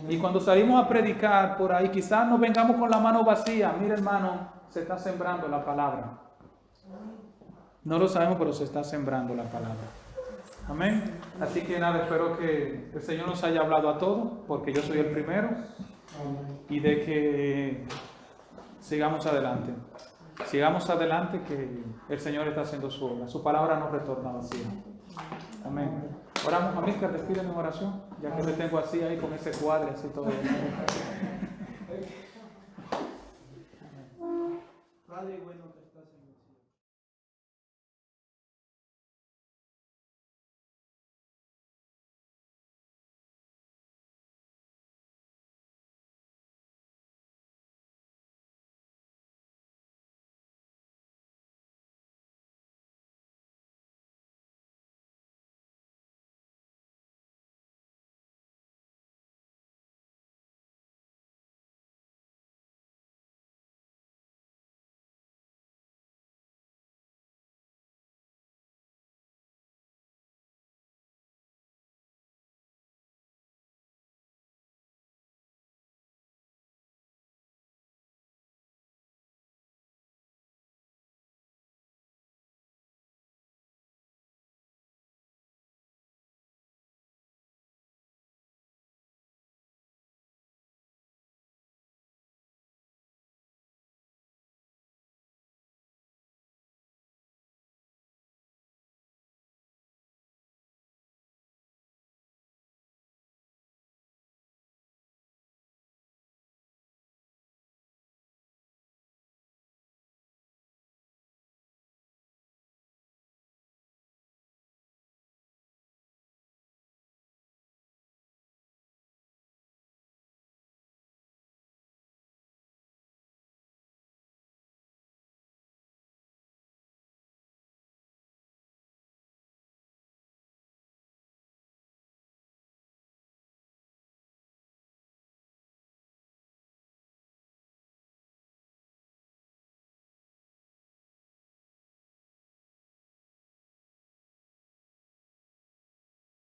Y cuando salimos a predicar por ahí, quizás no vengamos con la mano vacía. Mira, hermano, se está sembrando la palabra. No lo sabemos, pero se está sembrando la palabra. Amén. Así que nada, espero que el Señor nos haya hablado a todos, porque yo soy el primero, y de que sigamos adelante. Sigamos adelante, que el Señor está haciendo su obra. Su palabra no retorna vacía. Amén. Oramos, Amílcar, despídeme en oración, ya que te tengo así ahí con ese cuadro, así todo. Padre, bueno,